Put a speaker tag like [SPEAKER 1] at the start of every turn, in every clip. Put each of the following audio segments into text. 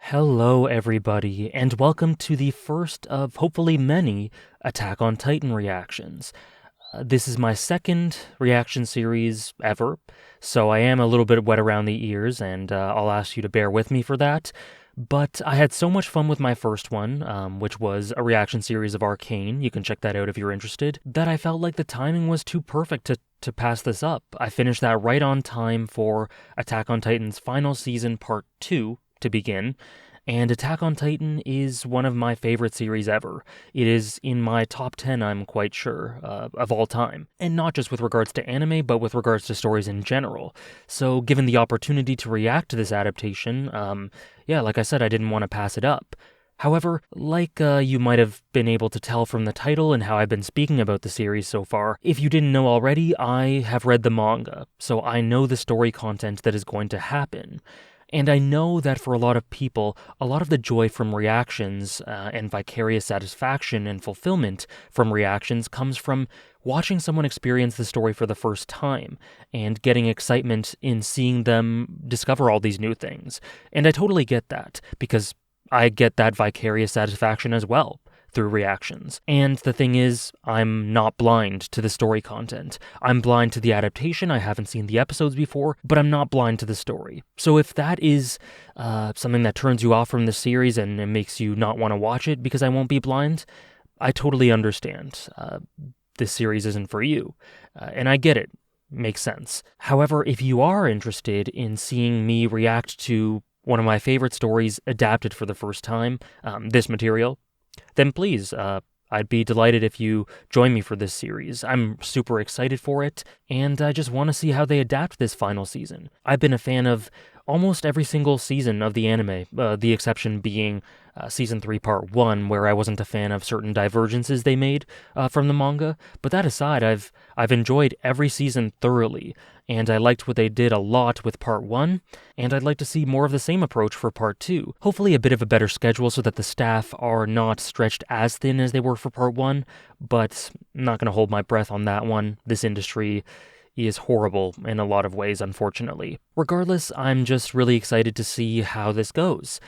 [SPEAKER 1] Hello, everybody, and welcome to the first of hopefully many Attack on Titan reactions. This is my second reaction series ever, so I am a little bit wet around the ears, and I'll ask you to bear with me for that. But I had so much fun with my first one, which was a reaction series of Arcane. You can check that out if you're interested. That I felt like the timing was too perfect to pass this up. I finished that right on time for Attack on Titan's final season, part 2, to begin. And Attack on Titan is one of my favorite series ever. It is in my top 10, I'm quite sure, of all time. And not just with regards to anime, but with regards to stories in general. So, given the opportunity to react to this adaptation, like I said, I didn't want to pass it up. However, like you might have been able to tell from the title and how I've been speaking about the series so far, if you didn't know already, I have read the manga, so I know the story content that is going to happen. And I know that for a lot of people, a lot of the joy from reactions and vicarious satisfaction and fulfillment from reactions comes from watching someone experience the story for the first time and getting excitement in seeing them discover all these new things. And I totally get that, because I get that vicarious satisfaction as well through reactions. And the thing is, I'm not blind to the story content. I'm blind to the adaptation. I haven't seen the episodes before, but I'm not blind to the story. So if that is something that turns you off from the series and it makes you not want to watch it because I won't be blind, I totally understand. This series isn't for you. And I get it. Makes sense. However, if you are interested in seeing me react to one of my favorite stories adapted for the first time, this material, then please, I'd be delighted if you join me for this series. I'm super excited for it, and I just want to see how they adapt this final season. I've been a fan of almost every single season of the anime, the exception being Season 3, Part 1, where I wasn't a fan of certain divergences they made from the manga. But that aside, I've enjoyed every season thoroughly, and I liked what they did a lot with Part 1, and I'd like to see more of the same approach for Part 2. Hopefully a bit of a better schedule so that the staff are not stretched as thin as they were for Part 1, but I'm not going to hold my breath on that one. This industry is horrible in a lot of ways, unfortunately. Regardless, I'm just really excited to see how this goes.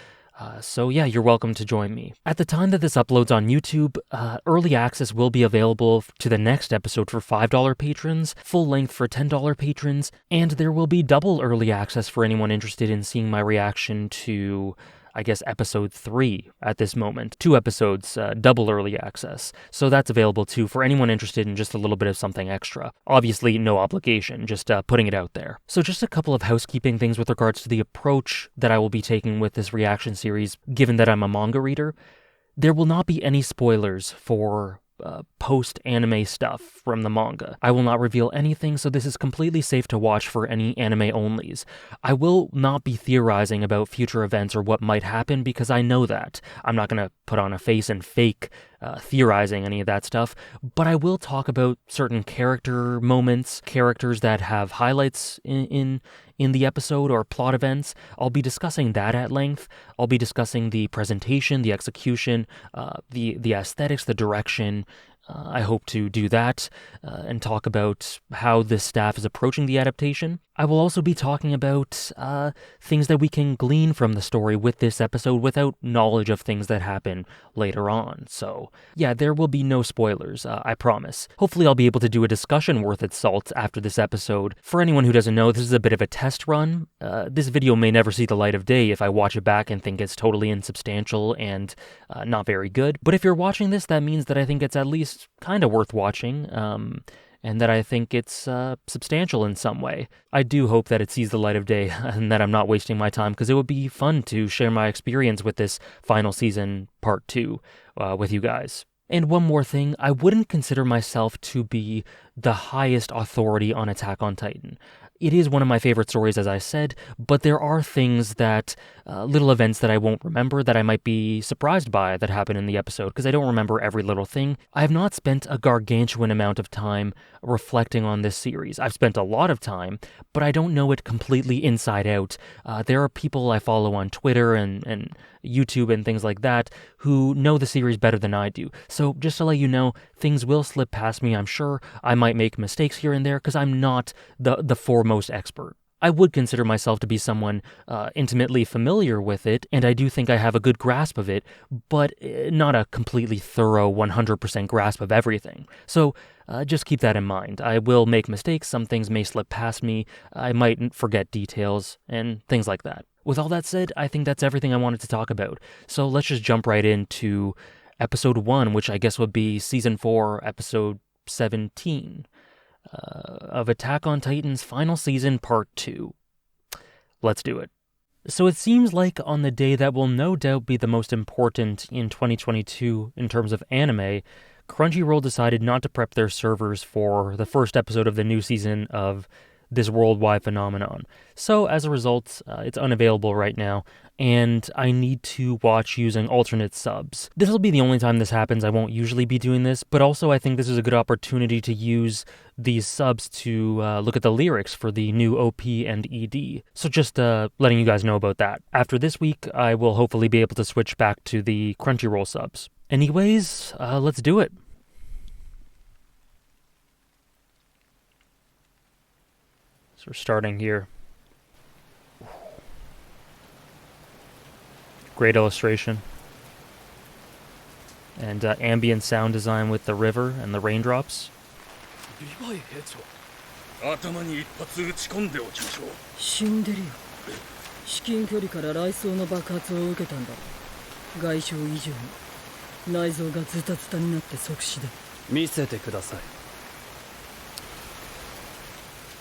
[SPEAKER 1] So yeah, you're welcome to join me. At the time that this uploads on YouTube, early access will be available to the next episode for $5 patrons, full length for $10 patrons, and there will be double early access for anyone interested in seeing my reaction to, I guess, episode 3 at this moment. 2 episodes, double early access. So that's available too for anyone interested in just a little bit of something extra. Obviously, no obligation, just putting it out there. So just a couple of housekeeping things with regards to the approach that I will be taking with this reaction series, given that I'm a manga reader. There will not be any spoilers for post-anime stuff from the manga. I will not reveal anything, so this is completely safe to watch for any anime-onlys. I will not be theorizing about future events or what might happen, because I know that. I'm not going to put on a face and fake theorizing any of that stuff, but I will talk about certain character moments, characters that have highlights in the episode or plot events. I'll be discussing that at length. I'll be discussing the presentation, the execution, the aesthetics, the direction. I hope to do that and talk about how the staff is approaching the adaptation. I will also be talking about things that we can glean from the story with this episode without knowledge of things that happen later on. So, yeah, there will be no spoilers, I promise. Hopefully I'll be able to do a discussion worth its salt after this episode. For anyone who doesn't know, this is a bit of a test run. This video may never see the light of day if I watch it back and think it's totally insubstantial and not very good. But if you're watching this, that means that I think it's at least kind of worth watching. And that I think it's substantial in some way. I do hope that it sees the light of day and that I'm not wasting my time, because it would be fun to share my experience with this final season, part 2, with you guys. And one more thing, I wouldn't consider myself to be the highest authority on Attack on Titan. It is one of my favorite stories, as I said, but there are things that, little events that I won't remember that I might be surprised by that happen in the episode, because I don't remember every little thing. I have not spent a gargantuan amount of time reflecting on this series. I've spent a lot of time, but I don't know it completely inside out. There are people I follow on Twitter and YouTube and things like that who know the series better than I do. So just to let you know, things will slip past me, I'm sure. I might make mistakes here and there because I'm not the foremost expert. I would consider myself to be someone intimately familiar with it, and I do think I have a good grasp of it, but not a completely thorough 100% grasp of everything. So just keep that in mind. I will make mistakes, some things may slip past me, I might forget details, and things like that. With all that said, I think that's everything I wanted to talk about. So let's just jump right into episode 1, which I guess would be season 4, episode 17 of Attack on Titan's final season, part 2. Let's do it. So it seems like on the day that will no doubt be the most important in 2022 in terms of anime, Crunchyroll decided not to prep their servers for the first episode of the new season of this worldwide phenomenon. So as a result, it's unavailable right now, and I need to watch using alternate subs. This will be the only time this happens. I won't usually be doing this, but also I think this is a good opportunity to use these subs to look at the lyrics for the new OP and ED. So just letting you guys know about that. After this week, I will hopefully be able to switch back to the Crunchyroll subs. Anyways, let's do it. So we're starting here. Great illustration. And ambient sound design with the river and the raindrops.
[SPEAKER 2] 頭に一発撃ち込んでおきましょう。
[SPEAKER 3] 死んでるよ。至近距離から雷槍の爆発を受けたんだ。外傷以上に内臓がズタズタになって即死だ。見せてください。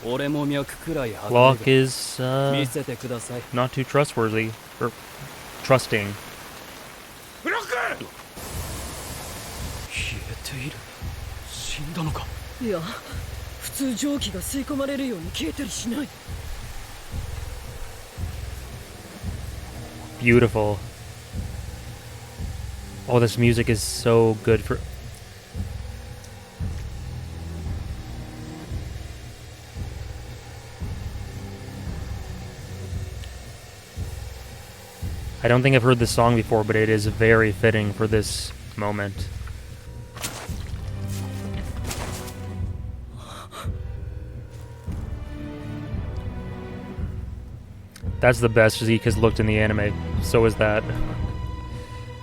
[SPEAKER 3] 俺も脈くらい測れる。
[SPEAKER 1] Locke is
[SPEAKER 3] 見せてください。
[SPEAKER 1] not too trustworthy or trusting.
[SPEAKER 2] ブロック！
[SPEAKER 3] 消えている。死んだのか。いや、普通蒸気が吸い込まれるように消えたりしない。
[SPEAKER 1] Beautiful. Oh, this music is so good for... I don't think I've heard this song before, but it is very fitting for this moment. That's the best Zeke has looked in the anime. So is that.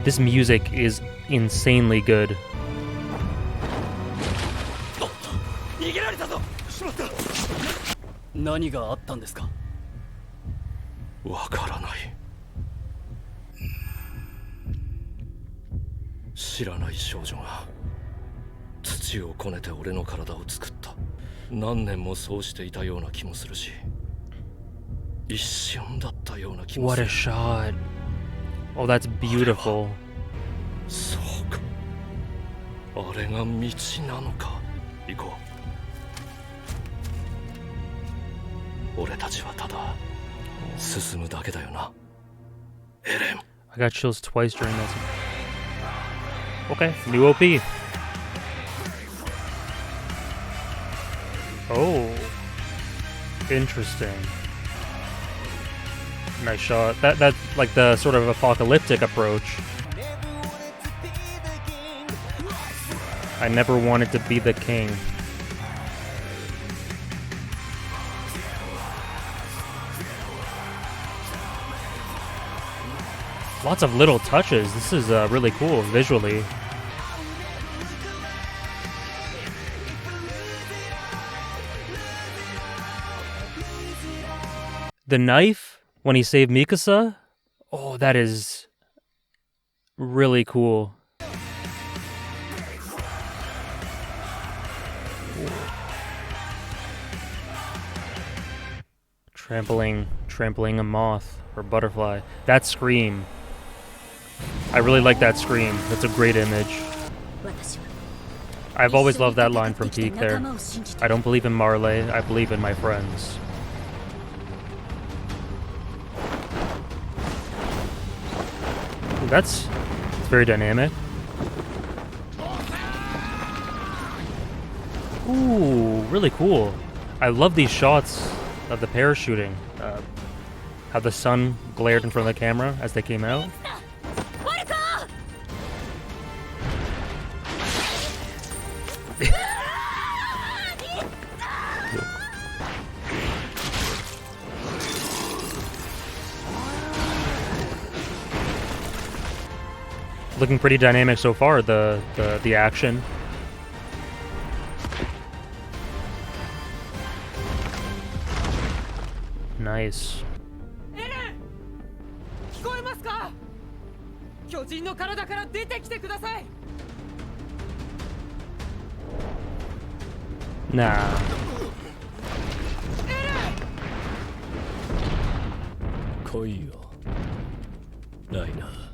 [SPEAKER 1] This music is insanely good.
[SPEAKER 3] 逃げられたぞ。しまった。何があったんですか。
[SPEAKER 2] わからない。知らない少女が土をこねて俺の体を作った。何年もそうしていたような気もするし、一瞬だったような気もする。
[SPEAKER 1] What a shot. Oh, that's beautiful.
[SPEAKER 2] そうか。あれが道なのか。行こう。俺たちはただ進むだけだよな。エレン。
[SPEAKER 1] I got chills twice during this. Okay, new OP. Oh, interesting. Nice shot. That's like the sort of apocalyptic approach. I never wanted to be the king. Lots of little touches. This is really cool visually. The knife when he saved Mikasa. Oh, that is really cool. Trampling a moth or butterfly. That scream. I really like that scream. That's a great image. I've always loved that line from Peak there. I don't believe in Marley, I believe in my friends. Ooh, that's very dynamic. Ooh, really cool. I love these shots of the parachuting. How the sun glared in front of the camera as they came out. Looking pretty dynamic so far, the action. Nice.
[SPEAKER 3] 聞こえますか？巨人の体から出てきてください。
[SPEAKER 1] Nah.
[SPEAKER 2] 来いよライナー。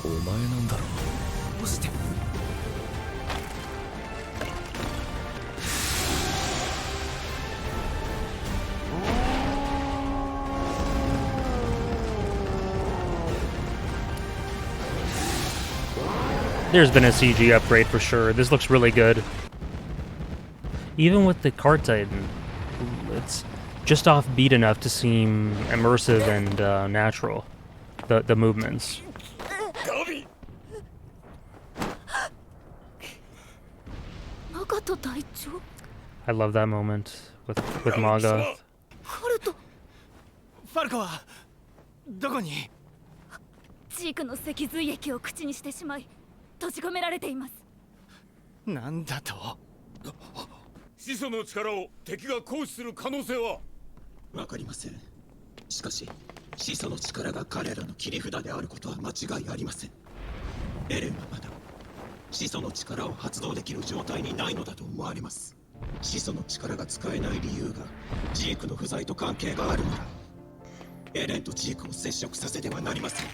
[SPEAKER 2] お前なんだろう。
[SPEAKER 3] どうして？
[SPEAKER 1] There's been a CG upgrade for sure. This looks really good. Even with the Card Titan, it's just offbeat enough to seem immersive and natural. The movements. I love that moment with Maga.
[SPEAKER 4] ファルコはどこに？
[SPEAKER 5] ジークの脊髄液を口にしてしまい閉じ込められています。
[SPEAKER 4] なんだと？
[SPEAKER 6] 始祖の力を敵が行使する可能性は？
[SPEAKER 7] わかりません。しかし始祖の力が彼らの切り札であることは間違いありません。エレンはまだ始祖の力を発動できる状態にないのだと思われます。始祖の力が使えない理由がジークの不在と関係があるならエレンとジークを接触させてはなりません。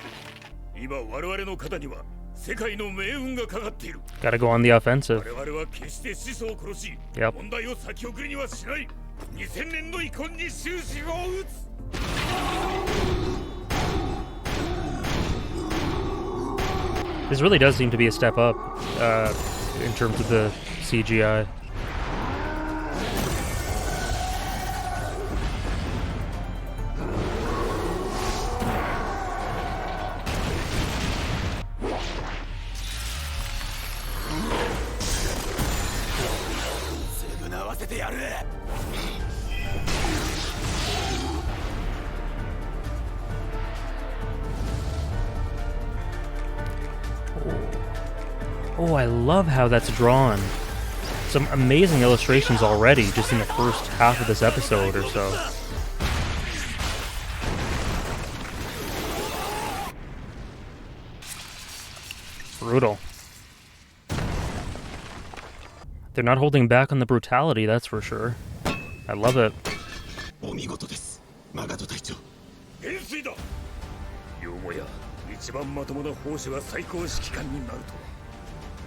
[SPEAKER 6] 今我々の肩には世界の命運がかかっている。
[SPEAKER 1] Gotta go on the offensive.
[SPEAKER 6] 我々は決して始祖を殺し、
[SPEAKER 1] Yep.
[SPEAKER 6] 問題を先送りにはしない。2000年の遺恨に終止符を打つ。
[SPEAKER 1] This really does seem to be a step up in terms of the CGI. Oh, I love how that's drawn. Some amazing illustrations already, just in the first half of this episode or so. Brutal. They're not holding back on the brutality, that's for sure. I love it.
[SPEAKER 7] お見事です、マガト隊長。
[SPEAKER 6] 元帥だ。よもや一番まともな砲手が最高指揮官になるとは。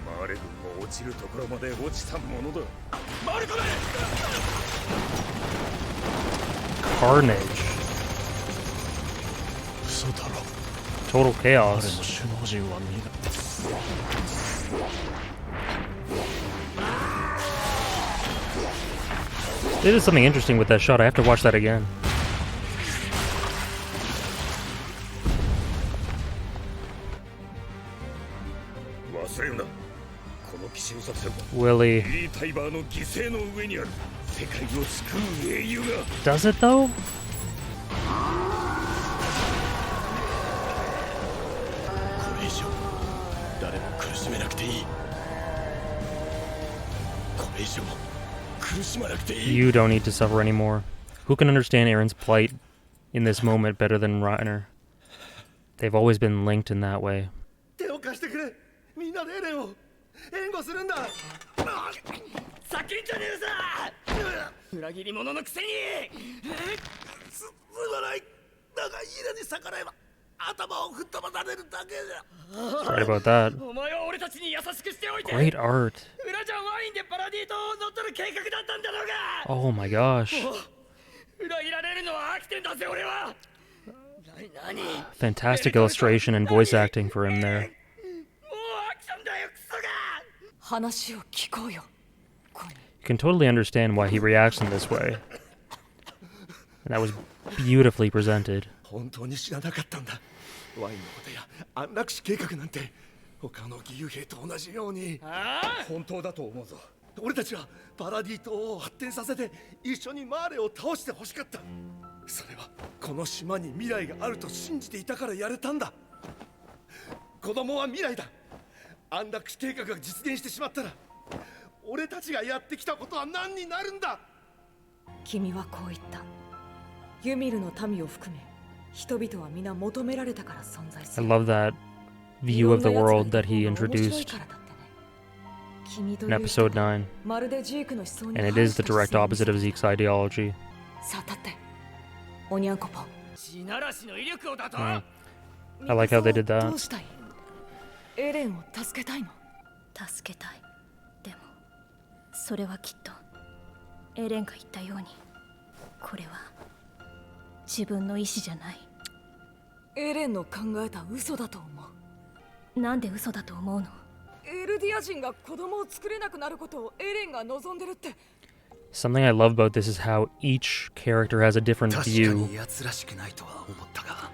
[SPEAKER 6] マーレ軍も落ちるところまで落ちたものだ。マーレ軍！
[SPEAKER 1] Carnage.
[SPEAKER 2] 嘘だろ。
[SPEAKER 1] Total
[SPEAKER 2] 彼
[SPEAKER 1] chaos.
[SPEAKER 2] の首脳陣は皆
[SPEAKER 1] They did something interesting with that shot. I have to watch that again.
[SPEAKER 6] 忘れるな。この奇襲作戦は
[SPEAKER 1] Willie.
[SPEAKER 6] リリー・タイバーの犠牲の上にある世界を救う英雄が。
[SPEAKER 1] Does it though?
[SPEAKER 7] これ以上誰も苦しめなくていい。これ以上苦しまなくていい。
[SPEAKER 1] You don't need to suffer anymore. Who can understand Aaron's plight in this moment better than Reiner? They've always been linked in that way.
[SPEAKER 4] 手を貸してくれ。みんなでエレンを援護するんだ。
[SPEAKER 3] 先んじゃねえさ。裏切り者のくせに。
[SPEAKER 4] すまない。だがイラに逆らえば頭を吹っ飛ばされるだけだ。
[SPEAKER 1] Right about that.
[SPEAKER 3] お前は俺たちに優しくしておいて。
[SPEAKER 1] Great art.
[SPEAKER 3] 裏じゃワインでパラディ島を乗っ取る計画だったんだろうが。
[SPEAKER 1] Oh my gosh.
[SPEAKER 3] 裏切られるのは飽きてんだぜ俺は。何
[SPEAKER 1] Fantastic illustration and voice acting for him there.
[SPEAKER 3] もう飽きたんだよクソが。話を聞こうよ。
[SPEAKER 1] You can totally understand why he reacts in this way. And that was beautifully presented.
[SPEAKER 4] 本当に知らなかったんだ。ワインのことや安楽死計画なんて他の義勇兵と同じように。
[SPEAKER 6] 本当だと思うぞ。
[SPEAKER 4] 俺たちはパラディ島を発展させて一緒にマーレを倒してほしかった。それはこの島に未来があると信じていたからやれたんだ。子供は未来だ。安楽死計画が実現してしまったら俺たちがやってきたことは何になるんだ。
[SPEAKER 8] 君はこう言った。ユミルの民を含め人々は皆求められたから存在す
[SPEAKER 1] I
[SPEAKER 8] る。
[SPEAKER 1] love that view of the world that he introduced in episode 9.
[SPEAKER 8] まるでジークの思想に
[SPEAKER 1] And it is the direct opposite of Zeke's ideology.
[SPEAKER 8] さあ立っておにゃんこぽん。
[SPEAKER 3] 地ならしの威力をだと、
[SPEAKER 1] I like how they did
[SPEAKER 8] ど
[SPEAKER 1] that.
[SPEAKER 8] うしたい？エレンを助けたいの？
[SPEAKER 5] 助けたい。でもそれはきっとエレンが言ったようにこれは自分の意志じゃない。
[SPEAKER 8] エレンの考えた嘘だと思う。
[SPEAKER 5] なんで嘘だと思うの？
[SPEAKER 8] エルディア人が子供を作れなくなることをエレンが望んでるって。
[SPEAKER 1] Something I love about this is how each character has a different
[SPEAKER 4] 確か
[SPEAKER 1] view
[SPEAKER 4] に奴らしくないとは思ったが、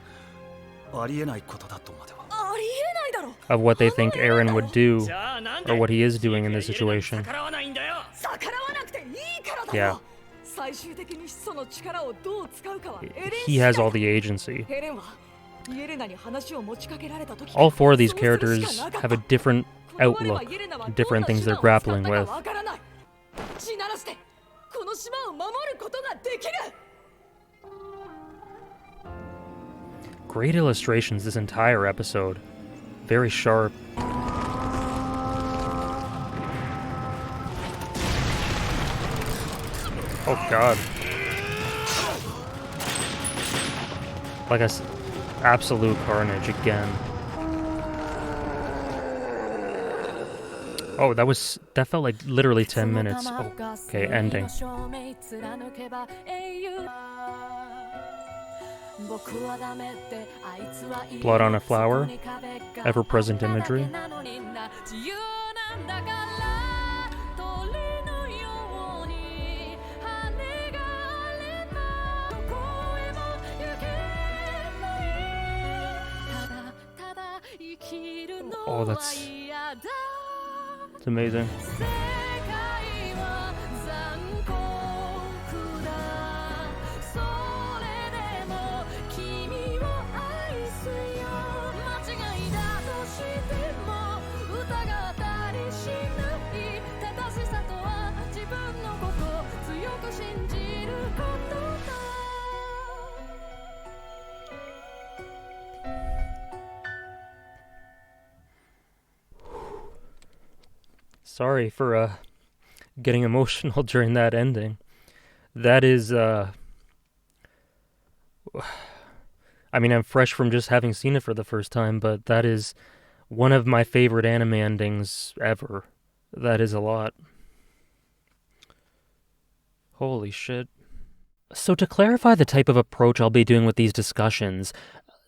[SPEAKER 4] ありえないことだとまでは。
[SPEAKER 8] ありえないだろ。
[SPEAKER 1] of what they think Eren would do
[SPEAKER 3] じゃあなんで
[SPEAKER 1] or what he is doing in this
[SPEAKER 3] ジークがエレンに
[SPEAKER 1] situation.
[SPEAKER 3] 逆らわないんだよ。
[SPEAKER 8] 逆らわなくていいからだ
[SPEAKER 1] Yeah.
[SPEAKER 8] ろ。最終的に始祖の力をどう使うかはエレン
[SPEAKER 1] He
[SPEAKER 8] 次第
[SPEAKER 1] has
[SPEAKER 8] だ。
[SPEAKER 1] all the agency.
[SPEAKER 8] エレンはイエレナに話を持ちかけられた時
[SPEAKER 1] All four of these
[SPEAKER 8] そうする
[SPEAKER 1] characters
[SPEAKER 8] しかなかった。
[SPEAKER 1] have a different
[SPEAKER 8] 断れば
[SPEAKER 1] outlook,
[SPEAKER 8] イエレナは
[SPEAKER 1] different
[SPEAKER 8] どん
[SPEAKER 1] things
[SPEAKER 8] な
[SPEAKER 1] they're
[SPEAKER 8] 手段を使った
[SPEAKER 1] grappling
[SPEAKER 8] か
[SPEAKER 1] with.
[SPEAKER 8] わからない。地ならしてこの島を守ることができる。
[SPEAKER 1] Great illustrations this entire episode. Very sharp. Oh god. Like absolute carnage again. Oh, that felt like literally 10 minutes. Oh, okay, ending. Blood on a flower. Ever-present imagery. Oh, it's amazing. Sorry for getting emotional during that ending. That is I mean, I'm fresh from just having seen it for the first time, but that is one of my favorite anime endings ever. That is a lot. Holy shit. So to clarify the type of approach I'll be doing with these discussions,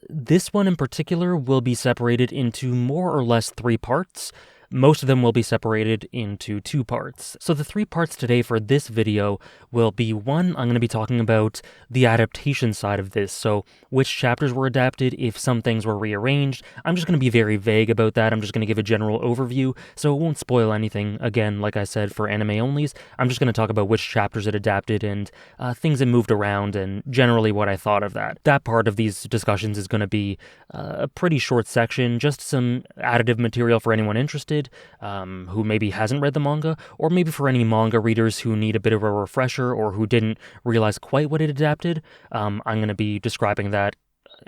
[SPEAKER 1] this one in particular will be separated into more or less 3 parts. Most of them will be separated into 2 parts. So the 3 parts today for this video will be 1, I'm going to be talking about the adaptation side of this, so which chapters were adapted, if some things were rearranged. I'm just going to be very vague about that. I'm just going to give a general overview, so it won't spoil anything. Again, like I said, for anime onlys, I'm just going to talk about which chapters it adapted and things that moved around and generally what I thought of that. That part of these discussions is going to be a pretty short section, just some additive material for anyone interested, who maybe hasn't read the manga, or maybe for any manga readers who need a bit of a refresher or who didn't realize quite what it adapted. I'm going to be describing that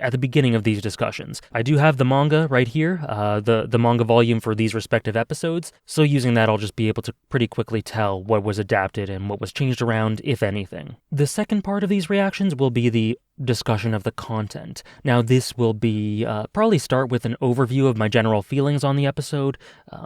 [SPEAKER 1] at the beginning of these discussions. I do have the manga right here, the manga volume for these respective episodes, so using that I'll just be able to pretty quickly tell what was adapted and what was changed around, if anything. The second part of these reactions will be the discussion of the content. Now this will be probably start with an overview of my general feelings on the episode,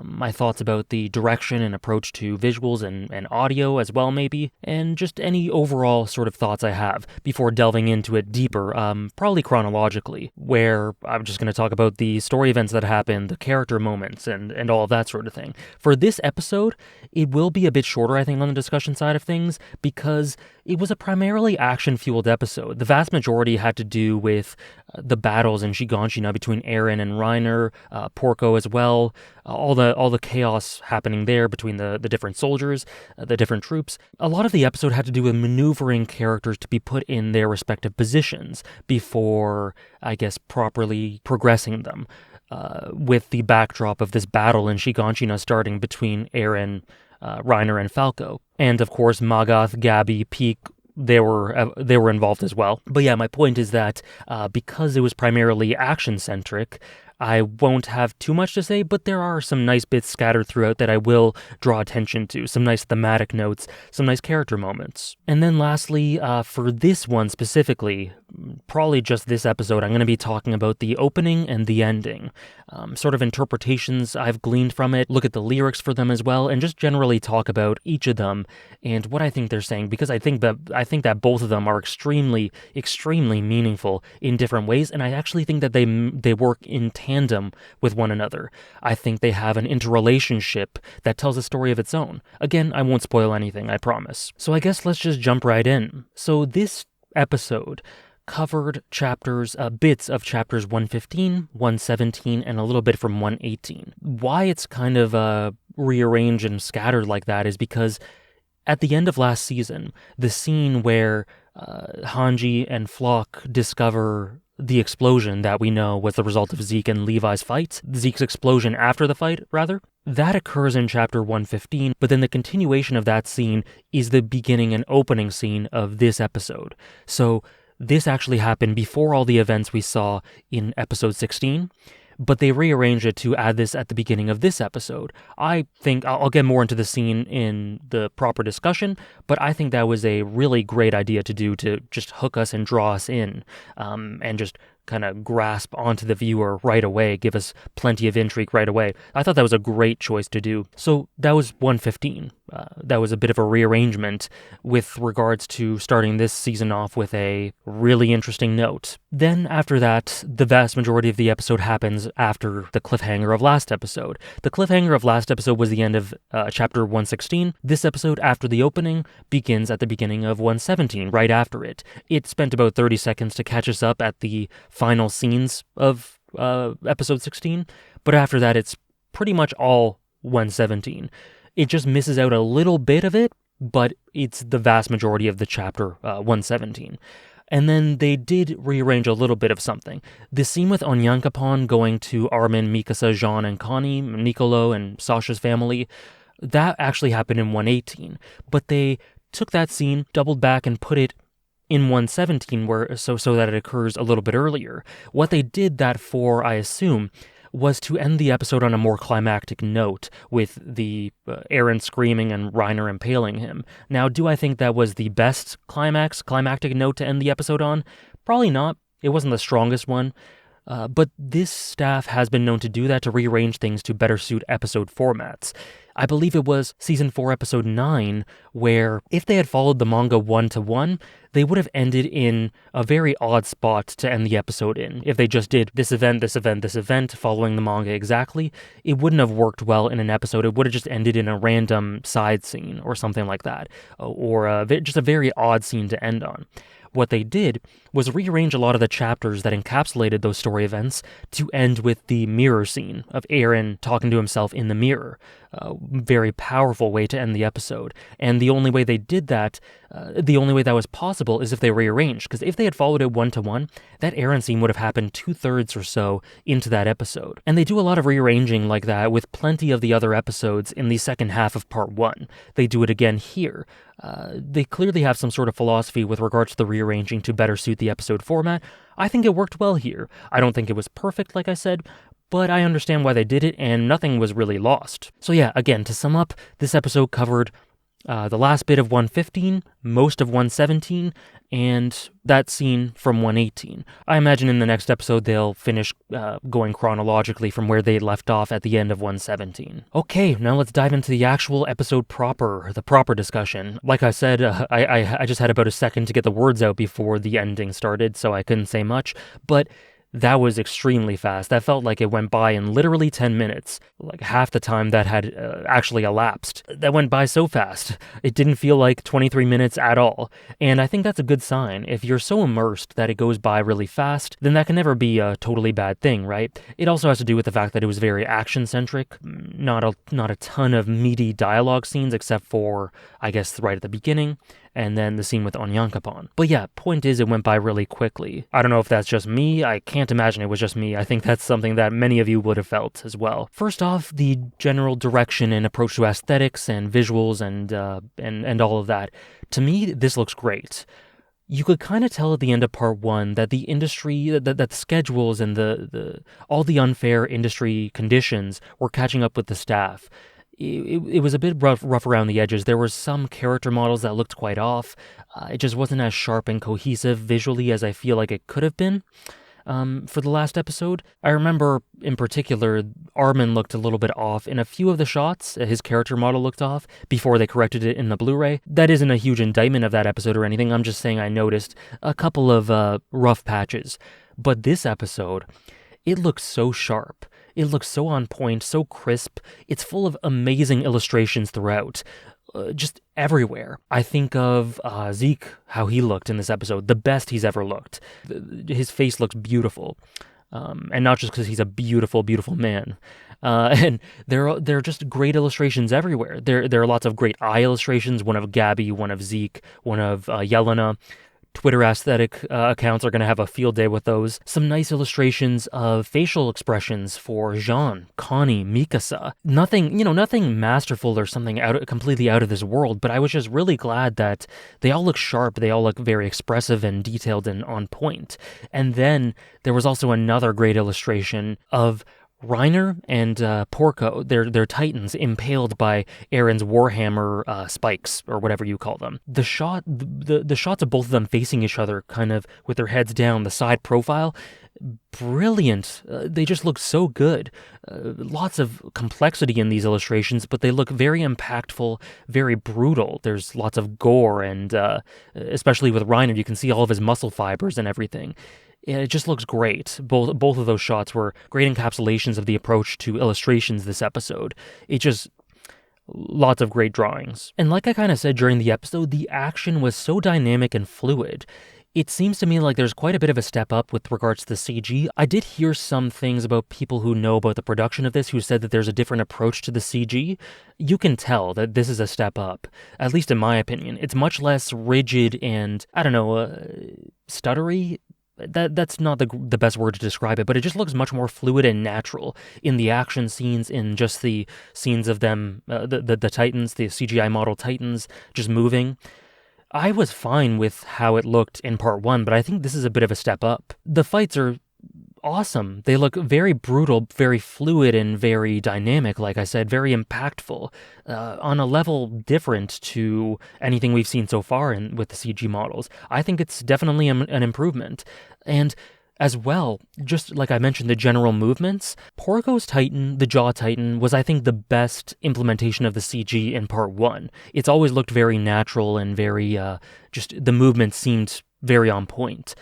[SPEAKER 1] my thoughts about the direction and approach to visuals and audio as well maybe, and just any overall sort of thoughts I have before delving into it deeper, probably chronologically, where I'm just going to talk about the story events that happen, the character moments, and all of that sort of thing. For this episode, it will be a bit shorter, I think, on the discussion side of things, because it was a primarily action-fueled episode. The vast majority had to do with the battles in Shiganshina between Eren and Reiner, Porco as well, all the chaos happening there between the different soldiers, the different troops. A lot of the episode had to do with maneuvering characters to be put in their respective positions before, I guess, properly progressing them, with the backdrop of this battle in Shiganshina starting between Eren, Reiner, and Falco. And of course, Magath, Gabi, Peak, they were involved as well. But yeah, my point is that because it was primarily action-centric, I won't have too much to say, but there are some nice bits scattered throughout that I will draw attention to, some nice thematic notes, some nice character moments. And then lastly, for this one specifically, probably just this episode, I'm going to be talking about the opening and the ending, sort of interpretations I've gleaned from it, look at the lyrics for them as well, and just generally talk about each of them and what I think they're saying, because I think that both of them are extremely, extremely meaningful in different ways, and I actually think that they work in tandem with one another. I think they have an interrelationship that tells a story of its own. Again, I won't spoil anything, I promise. So I guess let's just jump right in. So this episode covered bits of chapters 115, 117, and a little bit from 118. Why it's kind of rearranged and scattered like that is because at the end of last season, the scene where Hanji and Floch discover the explosion that we know was the result of Zeke and Levi's fight, Zeke's explosion after the fight, rather, that occurs in chapter 115, but then the continuation of that scene is the beginning and opening scene of this episode. So this actually happened before all the events we saw in episode 16, but they rearranged it to add this at the beginning of this episode. I think I'll get more into the scene in the proper discussion, but I think that was a really great idea to do to just hook us and draw us in, and just kind of grasp onto the viewer right away, give us plenty of intrigue right away. I thought that was a great choice to do. So that was 115. That was a bit of a rearrangement with regards to starting this season off with a really interesting note. Then after that, the vast majority of the episode happens after the cliffhanger of last episode. The cliffhanger of last episode was the end of chapter 116. This episode, after the opening, begins at the beginning of 117, right after it. It spent about 30 seconds to catch us up at the final scenes of episode 16, but after that it's pretty much all 117. It just misses out a little bit of it, but it's the vast majority of the chapter 117. And then they did rearrange a little bit of something. The scene with Onyankopon going to Armin, Mikasa, Jean, and Connie, Nicolo, and Sasha's family, that actually happened in 118. But they took that scene, doubled back, and put it in 117, so that it occurs a little bit earlier. What they did that for, I assume, was to end the episode on a more climactic note, with the Eren screaming and Reiner impaling him. Now, do I think that was the best climactic note to end the episode on? Probably not. It wasn't the strongest one. But this staff has been known to do that, to rearrange things to better suit episode formats. I believe it was Season 4, Episode 9, where if they had followed the manga 1-to-1, they would have ended in a very odd spot to end the episode in. If they just did this event, following the manga exactly, it wouldn't have worked well in an episode. It would have just ended in a random side scene or something like that, or just a very odd scene to end on. What they did was rearrange a lot of the chapters that encapsulated those story events to end with the mirror scene of Eren talking to himself in the mirror. Very powerful way to end the episode. And the only way they did that, the only way that was possible is if they rearranged. Because if they had followed it 1-to-1, that Eren scene would have happened 2/3 or so into that episode. And they do a lot of rearranging like that with plenty of the other episodes in the second half of part 1. They do it again here. They clearly have some sort of philosophy with regards to the rearranging to better suit the episode format. I think it worked well here. I don't think it was perfect, like I said, but I understand why they did it, and nothing was really lost. So yeah, again, to sum up, this episode covered the last bit of 115, most of 117, and that scene from 118. I imagine in the next episode they'll finish going chronologically from where they left off at the end of 117. Okay, now let's dive into the actual episode proper, the proper discussion. Like I said, I just had about a second to get the words out before the ending started, so I couldn't say much, but That was extremely fast. That felt like it went by in literally 10 minutes, like half the time that had actually elapsed. That went by so fast. It didn't feel like 23 minutes at all. And I think that's a good sign. If you're so immersed that it goes by really fast, then that can never be a totally bad thing, right? It also has to do with the fact that it was very action-centric, not a ton of meaty dialogue scenes except for, I guess, right at the beginning, and then the scene with Onyankopon. But yeah, point is it went by really quickly. I don't know if that's just me. I can't imagine it was just me. I think that's something that many of you would have felt as well. First off, the general direction and approach to aesthetics and visuals and all of that. To me, this looks great. You could kind of tell at the end of part 1 that the industry, that the schedules and all the unfair industry conditions were catching up with the staff. It was a bit rough around the edges. There were some character models that looked quite off. It just wasn't as sharp and cohesive visually as I feel like it could have been for the last episode. I remember, in particular, Armin looked a little bit off in a few of the shots. His character model looked off before they corrected it in the Blu-ray. That isn't a huge indictment of that episode or anything. I'm just saying I noticed a couple of rough patches. But this episode, it looks so sharp. It looks so on point, so crisp. It's full of amazing illustrations throughout, just everywhere. I think of Zeke, how he looked in this episode, the best he's ever looked. His face looks beautiful, and not just because he's a beautiful, beautiful man. And there are just great illustrations everywhere. There are lots of great eye illustrations, one of Gabby, one of Zeke, one of Yelena. Twitter aesthetic accounts are going to have a field day with those. Some nice illustrations of facial expressions for Jean, Connie, Mikasa. Nothing masterful or something completely out of this world, but I was just really glad that they all look sharp, they all look very expressive and detailed and on point. And then there was also another great illustration of Reiner and Porco, they're titans impaled by Aaron's warhammer spikes, or whatever you call them. The shots of both of them facing each other, kind of with their heads down, the side profile, brilliant. They just look so good. Lots of complexity in these illustrations, but they look very impactful, very brutal. There's lots of gore, and especially with Reiner, you can see all of his muscle fibers and everything. It just looks great. Both of those shots were great encapsulations of the approach to illustrations this episode. Lots of great drawings. And like I kind of said during the episode, the action was so dynamic and fluid. It seems to me like there's quite a bit of a step up with regards to the CG. I did hear some things about people who know about the production of this who said that there's a different approach to the CG. You can tell that this is a step up, at least in my opinion. It's much less rigid and, stuttery. That's not the best word to describe it, but it just looks much more fluid and natural in the action scenes, in just the scenes of them, the Titans, the CGI model Titans, just moving. I was fine with how it looked in part 1, but I think this is a bit of a step up. The fights are awesome. They look very brutal, very fluid, and very dynamic, like I said, very impactful, on a level different to anything we've seen so far with the CG models. I think it's definitely an improvement. And as well, just like I mentioned, the general movements, Porco's Titan, the Jaw Titan, was, I think, the best implementation of the CG in part 1. It's always looked very natural and very, just the movement seemed very on point.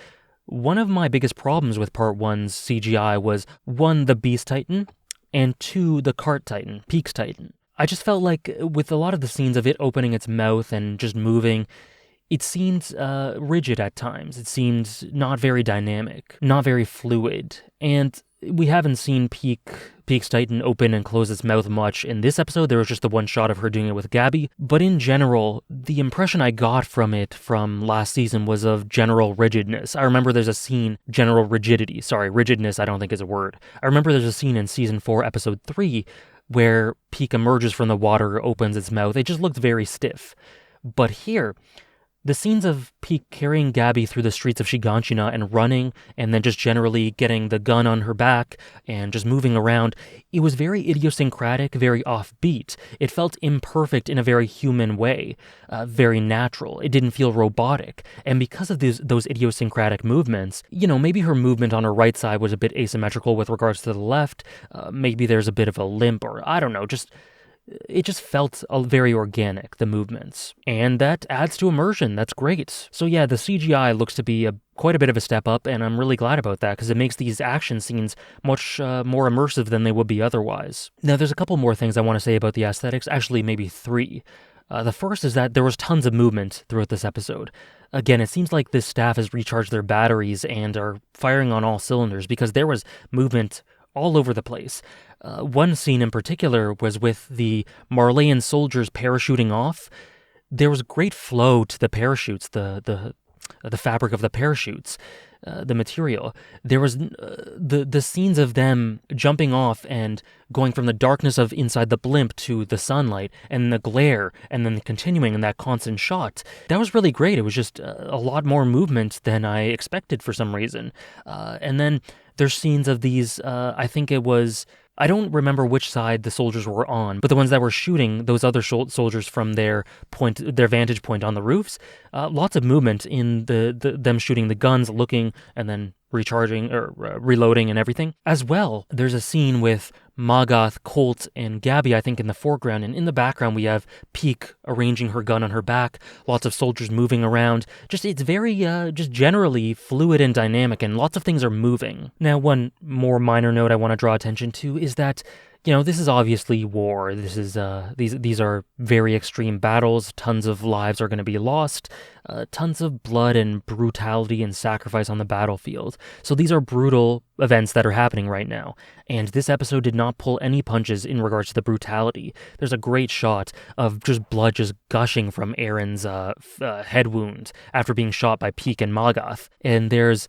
[SPEAKER 1] One of my biggest problems with part 1's CGI was, 1, the Beast Titan, and 2, the Cart Titan, Peaks Titan. I just felt like with a lot of the scenes of it opening its mouth and just moving, it seemed rigid at times. It seemed not very dynamic, not very fluid. And we haven't seen Peaks Titan open and close its mouth much in this episode. There was just the one shot of her doing it with Gabby. But in general, the impression I got from it from last season was of general rigidness. I remember there's a scene, general rigidity. Sorry, rigidness I don't think is a word. I remember there's a scene in season 4, episode 3, where Peak emerges from the water, opens its mouth. It just looked very stiff. But here, the scenes of Peak carrying Gabby through the streets of Shiganshina and running, and then just generally getting the gun on her back and just moving around, it was very idiosyncratic, very offbeat. It felt imperfect in a very human way, very natural. It didn't feel robotic. And because of those idiosyncratic movements, maybe her movement on her right side was a bit asymmetrical with regards to the left. Maybe there's a bit of a limp, or I don't know, just it just felt very organic, the movements. And that adds to immersion. That's great. So yeah, the CGI looks to be quite a bit of a step up, and I'm really glad about that because it makes these action scenes much more immersive than they would be otherwise. Now, there's a couple more things I want to say about the aesthetics, actually maybe three. The first is that there was tons of movement throughout this episode. Again, it seems like this staff has recharged their batteries and are firing on all cylinders because there was movement all over the place. One scene in particular was with the Marleyan soldiers parachuting off. There was great flow to the parachutes, the fabric of the parachutes, the material. There was the scenes of them jumping off and going from the darkness of inside the blimp to the sunlight and the glare and then continuing in that constant shot. That was really great. It was just a lot more movement than I expected for some reason. And then there's scenes of these, I think it was, I don't remember which side the soldiers were on, but the ones that were shooting those other soldiers from their vantage point on the roofs, lots of movement in them shooting the guns, looking, and then recharging or reloading and everything. As well, there's a scene with Magath, Colt, and Gabby, I think, in the foreground, and in the background we have Peak arranging her gun on her back, lots of soldiers moving around. It's very, just generally fluid and dynamic, and lots of things are moving. Now, one more minor note I want to draw attention to is that, this is obviously war. This is these are very extreme battles. Tons of lives are going to be lost. Tons of blood and brutality and sacrifice on the battlefield. So these are brutal events that are happening right now. And this episode did not pull any punches in regards to the brutality. There's a great shot of just blood just gushing from Aaron's head wound after being shot by Peak and Magath. And there's,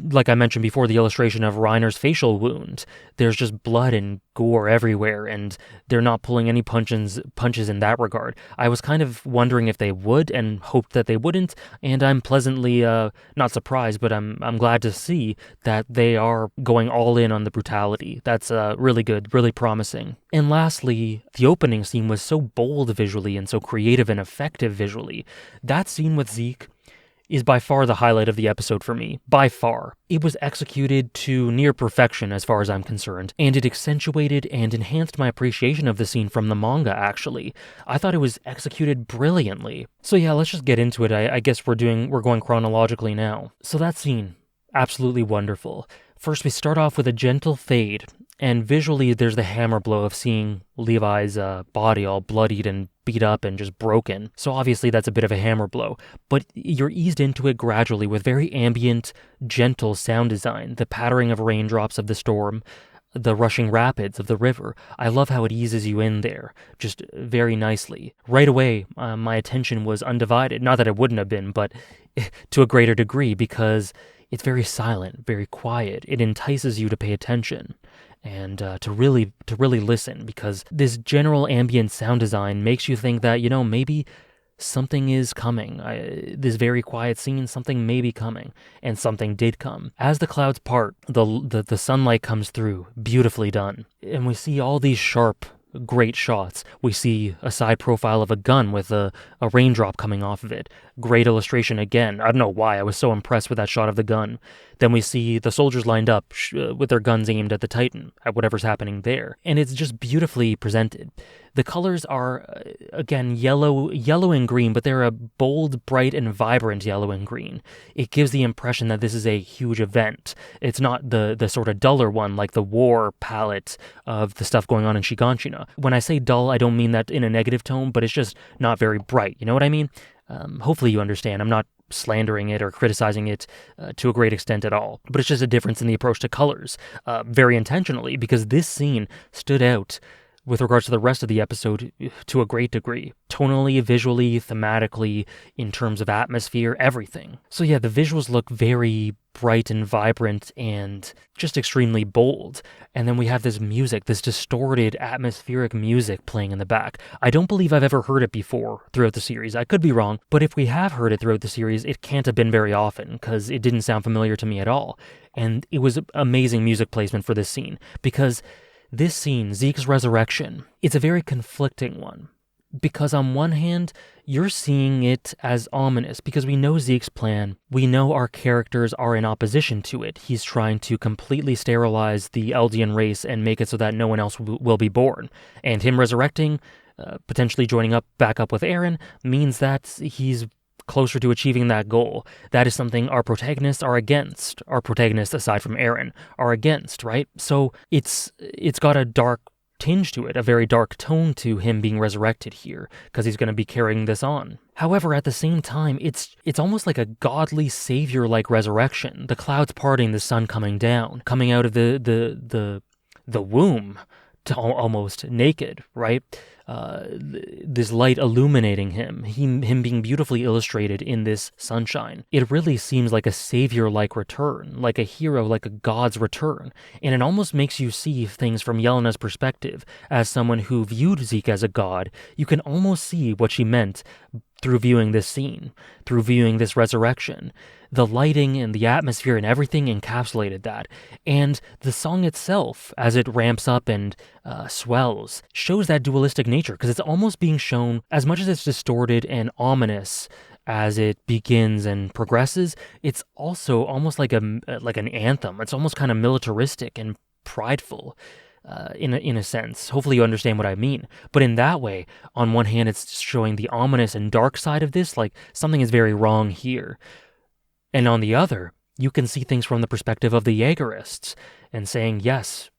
[SPEAKER 1] like I mentioned before, the illustration of Reiner's facial wound. There's just blood and gore everywhere, and they're not pulling any punches in that regard. I was kind of wondering if they would, and hoped that they wouldn't, and I'm pleasantly not surprised, but I'm glad to see that they are going all in on the brutality. That's really good, really promising. And lastly, the opening scene was so bold visually and so creative and effective visually. That scene with Zeke is by far the highlight of the episode for me. By far. It was executed to near perfection as far as I'm concerned, and it accentuated and enhanced my appreciation of the scene from the manga, actually. I thought it was executed brilliantly. So yeah, let's just get into it. I guess we're going chronologically now. So that scene, absolutely wonderful. First, we start off with a gentle fade, and visually there's the hammer blow of seeing Levi's body all bloodied and beat up and just broken. So obviously that's a bit of a hammer blow, but you're eased into it gradually with very ambient, gentle sound design, the pattering of raindrops of the storm, the rushing rapids of the river. I love how it eases you in there, just very nicely. Right away, my attention was undivided. Not that it wouldn't have been, but to a greater degree, because it's very silent, very quiet. It entices you to pay attention and to really listen, because this general ambient sound design makes you think that, maybe something is coming. This very quiet scene, something may be coming, and something did come. As the clouds part, the sunlight comes through, beautifully done, and we see all these sharp, great shots. We see a side profile of a gun with a raindrop coming off of it. Great illustration again. I don't know why I was so impressed with that shot of the gun. Then we see the soldiers lined up with their guns aimed at the Titan, at whatever's happening there. And it's just beautifully presented. The colors are, again, yellow and green, but they're a bold, bright, and vibrant yellow and green. It gives the impression that this is a huge event. It's not the sort of duller one, like the war palette of the stuff going on in Shiganshina. When I say dull, I don't mean that in a negative tone, but it's just not very bright. You know what I mean? Hopefully you understand. I'm not slandering it or criticizing it to a great extent at all, but it's just a difference in the approach to colors, very intentionally, because this scene stood out with regards to the rest of the episode to a great degree. Tonally, visually, thematically, in terms of atmosphere, everything. So yeah, the visuals look very bright and vibrant and just extremely bold. And then we have this music, this distorted atmospheric music playing in the back. I don't believe I've ever heard it before throughout the series. I could be wrong, but if we have heard it throughout the series, it can't have been very often, because it didn't sound familiar to me at all. And it was amazing music placement for this scene, because this scene, Zeke's resurrection, it's a very conflicting one. Because on one hand, you're seeing it as ominous because we know Zeke's plan. We know our characters are in opposition to it. He's trying to completely sterilize the Eldian race and make it so that no one else will be born. And him resurrecting, potentially joining back up with Eren, means that he's closer to achieving that goal. That is something our protagonists are against. Our protagonists, aside from Eren, are against, right? So it's got a dark tinge to it, a very dark tone to him being resurrected here, because he's going to be carrying this on. However, at the same time, it's almost like a godly savior-like resurrection. The clouds parting, the sun coming down, coming out of the womb, to almost naked, right? This light illuminating him being beautifully illustrated in this sunshine. It really seems like a savior-like return, like a hero, like a god's return. And it almost makes you see things from Yelena's perspective. As someone who viewed Zeke as a god, you can almost see what she meant through viewing this scene, through viewing this resurrection. The lighting and the atmosphere and everything encapsulated that. And the song itself, as it ramps up and swells, shows that dualistic nature, because it's almost being shown, as much as it's distorted and ominous as it begins and progresses, it's also almost like an anthem. It's almost kind of militaristic and prideful. In a sense. Hopefully you understand what I mean. But in that way, on one hand, it's showing the ominous and dark side of this, like something is very wrong here. And on the other, you can see things from the perspective of the Jaegerists and saying, yes,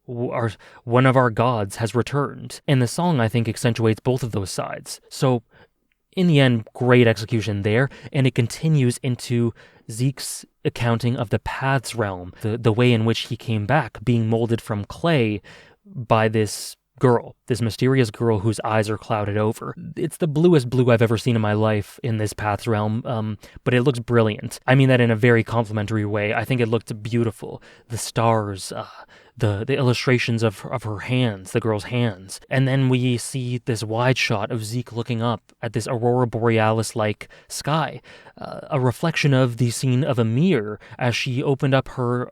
[SPEAKER 1] one of our gods has returned. And the song, I think, accentuates both of those sides. So in the end, great execution there, and it continues into Zeke's accounting of the Paths realm, the way in which he came back, being molded from clay by this girl, this mysterious girl whose eyes are clouded over. It's the bluest blue I've ever seen in my life in this Paths realm, but it looks brilliant. I mean that in a very complimentary way. I think it looked beautiful. The stars, the illustrations of her hands, the girl's hands. And then we see this wide shot of Zeke looking up at this Aurora Borealis-like sky, a reflection of the scene of Ymir as she opened up her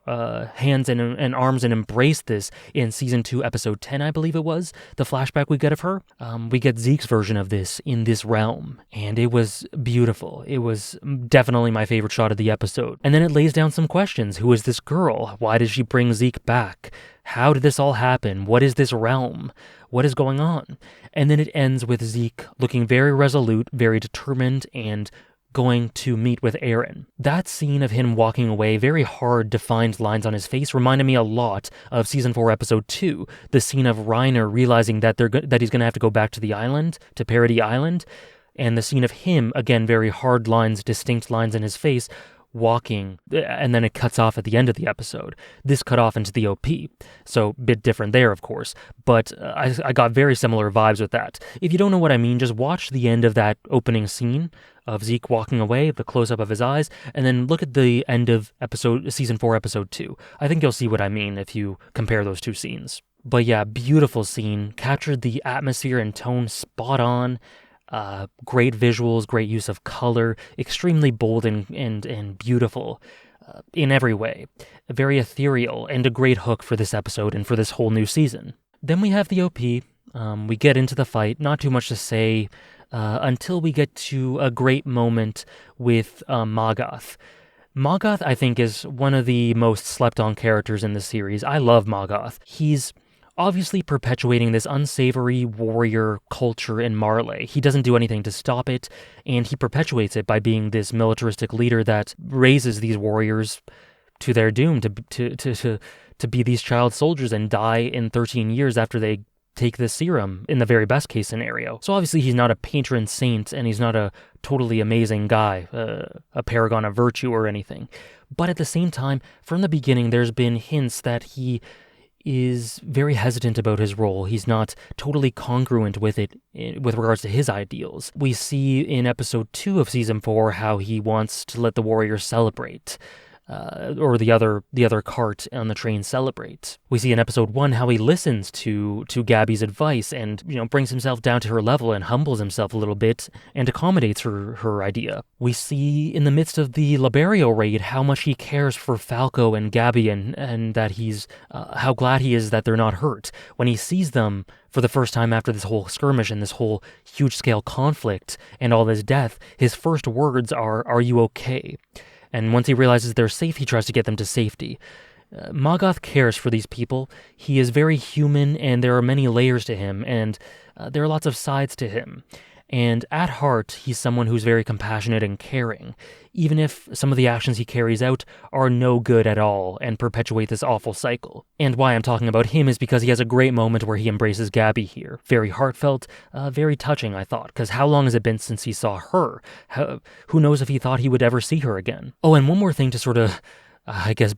[SPEAKER 1] hands and arms and embraced this in Season 2, Episode 10, I believe it was, the flashback we get of her. We get Zeke's version of this in this realm, and it was beautiful. It was definitely my favorite shot of the episode. And then it lays down some questions. Who is this girl? Why did she bring Zeke back? How did this all happen? What is this realm? What is going on? And then it ends with Zeke looking very resolute, very determined, and going to meet with Eren. That scene of him walking away, very hard, defined lines on his face, reminded me a lot of Season 4, Episode 2, the scene of Reiner realizing that he's going to have to go back to the island, to Paradis Island, and the scene of him, again, very hard lines, distinct lines in his face, walking, and then it cuts off at the end of the episode. This cut off into the OP, so a bit different there, of course, but I got very similar vibes with that. If you don't know what I mean, just watch the end of that opening scene of Zeke walking away, the close-up of his eyes, and then look at the end of Season 4, Episode 2. I think you'll see what I mean if you compare those two scenes. But yeah, beautiful scene, captured the atmosphere and tone spot on. Great visuals, great use of color, extremely bold and beautiful in every way. Very ethereal, and a great hook for this episode and for this whole new season. Then we have the OP. We get into the fight, not too much to say, until we get to a great moment with Magath. Magath, I think, is one of the most slept-on characters in the series. I love Magath. He's obviously perpetuating this unsavory warrior culture in Marley. He doesn't do anything to stop it, and he perpetuates it by being this militaristic leader that raises these warriors to their doom, to be these child soldiers and die in 13 years after they take the serum, in the very best case scenario. So obviously he's not a patron saint, and he's not a totally amazing guy, a paragon of virtue or anything. But at the same time, from the beginning, there's been hints that he is very hesitant about his role. He's not totally congruent with it with regards to his ideals. We see in Episode 2 of Season 4 how he wants to let the warriors celebrate. or the other cart on the train celebrate. We see in episode 1 how he listens to Gabby's advice and, brings himself down to her level and humbles himself a little bit and accommodates her idea. We see in the midst of the Liberio raid how much he cares for Falco and Gabby and that he's how glad he is that they're not hurt. When he sees them for the first time after this whole skirmish and this whole huge-scale conflict and all this death, his first words are you okay? And once he realizes they're safe, he tries to get them to safety. Magath cares for these people. He is very human, and there are many layers to him, and there are lots of sides to him. And at heart, he's someone who's very compassionate and caring, even if some of the actions he carries out are no good at all and perpetuate this awful cycle. And why I'm talking about him is because he has a great moment where he embraces Gabby here. Very heartfelt, very touching, I thought, because how long has it been since he saw her? Who knows if he thought he would ever see her again? Oh, and one more thing to sort of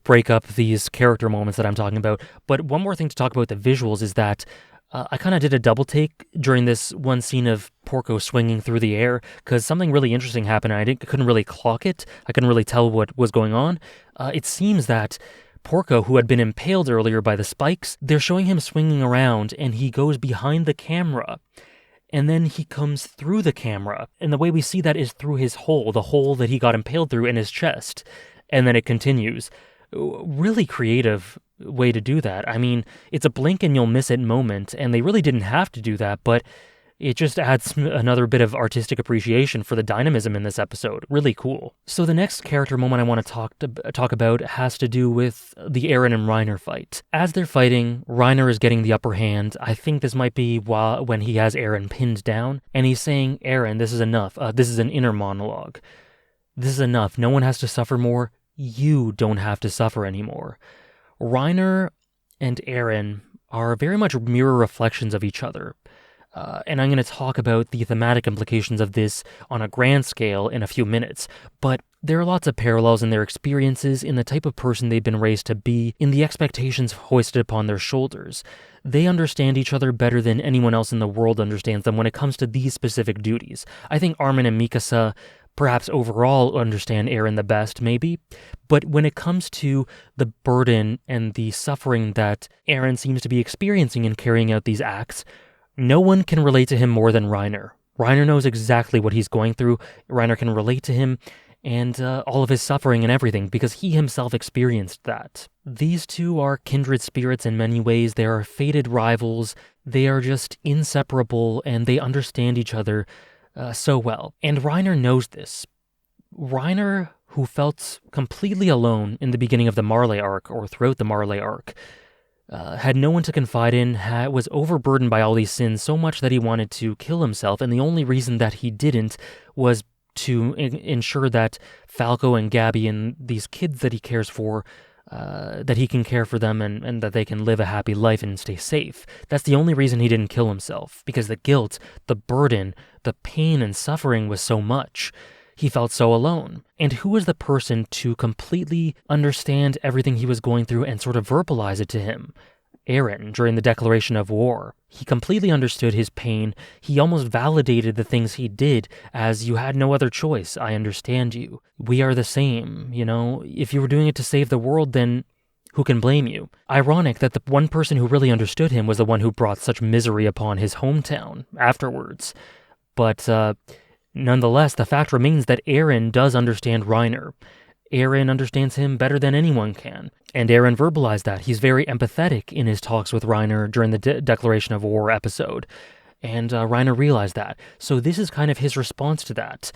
[SPEAKER 1] break up these character moments that I'm talking about. But one more thing to talk about the visuals is that I kind of did a double take during this one scene of Porco swinging through the air because something really interesting happened and I couldn't really clock it. I couldn't really tell what was going on. It seems that Porco, who had been impaled earlier by the spikes, they're showing him swinging around and he goes behind the camera. And then he comes through the camera. And the way we see that is through his hole, the hole that he got impaled through in his chest. And then it continues. Really creative way to do that. I mean, it's a blink and you'll miss it moment, and they really didn't have to do that, but it just adds another bit of artistic appreciation for the dynamism in this episode. Really cool. So the next character moment I want to talk about has to do with the Eren and Reiner fight. As they're fighting, Reiner is getting the upper hand. I think this might be when he has Eren pinned down, and he's saying, Eren, this is enough. This is an inner monologue. This is enough. No one has to suffer more. You don't have to suffer anymore. Reiner and Eren are very much mirror reflections of each other. And I'm going to talk about the thematic implications of this on a grand scale in a few minutes. But there are lots of parallels in their experiences, in the type of person they've been raised to be, in the expectations hoisted upon their shoulders. They understand each other better than anyone else in the world understands them when it comes to these specific duties. I think Armin and Mikasa perhaps overall understand Eren the best, maybe. But when it comes to the burden and the suffering that Eren seems to be experiencing in carrying out these acts, no one can relate to him more than Reiner. Reiner knows exactly what he's going through. Reiner can relate to him and all of his suffering and everything because he himself experienced that. These two are kindred spirits in many ways. They are fated rivals. They are just inseparable and they understand each other so well. And Reiner knows this. Reiner, who felt completely alone in the beginning of the Marley arc, or throughout the Marley arc, had no one to confide in, was overburdened by all these sins so much that he wanted to kill himself, and the only reason that he didn't was to ensure that Falco and Gabby and these kids that he cares for, that he can care for them and that they can live a happy life and stay safe. That's the only reason he didn't kill himself, because the guilt, the burden, the pain and suffering was so much. He felt so alone. And who was the person to completely understand everything he was going through and sort of verbalize it to him? Eren, during the declaration of war. He completely understood his pain. He almost validated the things he did as you had no other choice. I understand you. We are the same, If you were doing it to save the world, then who can blame you? Ironic that the one person who really understood him was the one who brought such misery upon his hometown afterwards. But nonetheless, the fact remains that Eren does understand Reiner. Eren understands him better than anyone can. And Eren verbalized that. He's very empathetic in his talks with Reiner during the Declaration of War episode. And Reiner realized that. So this is kind of his response to that.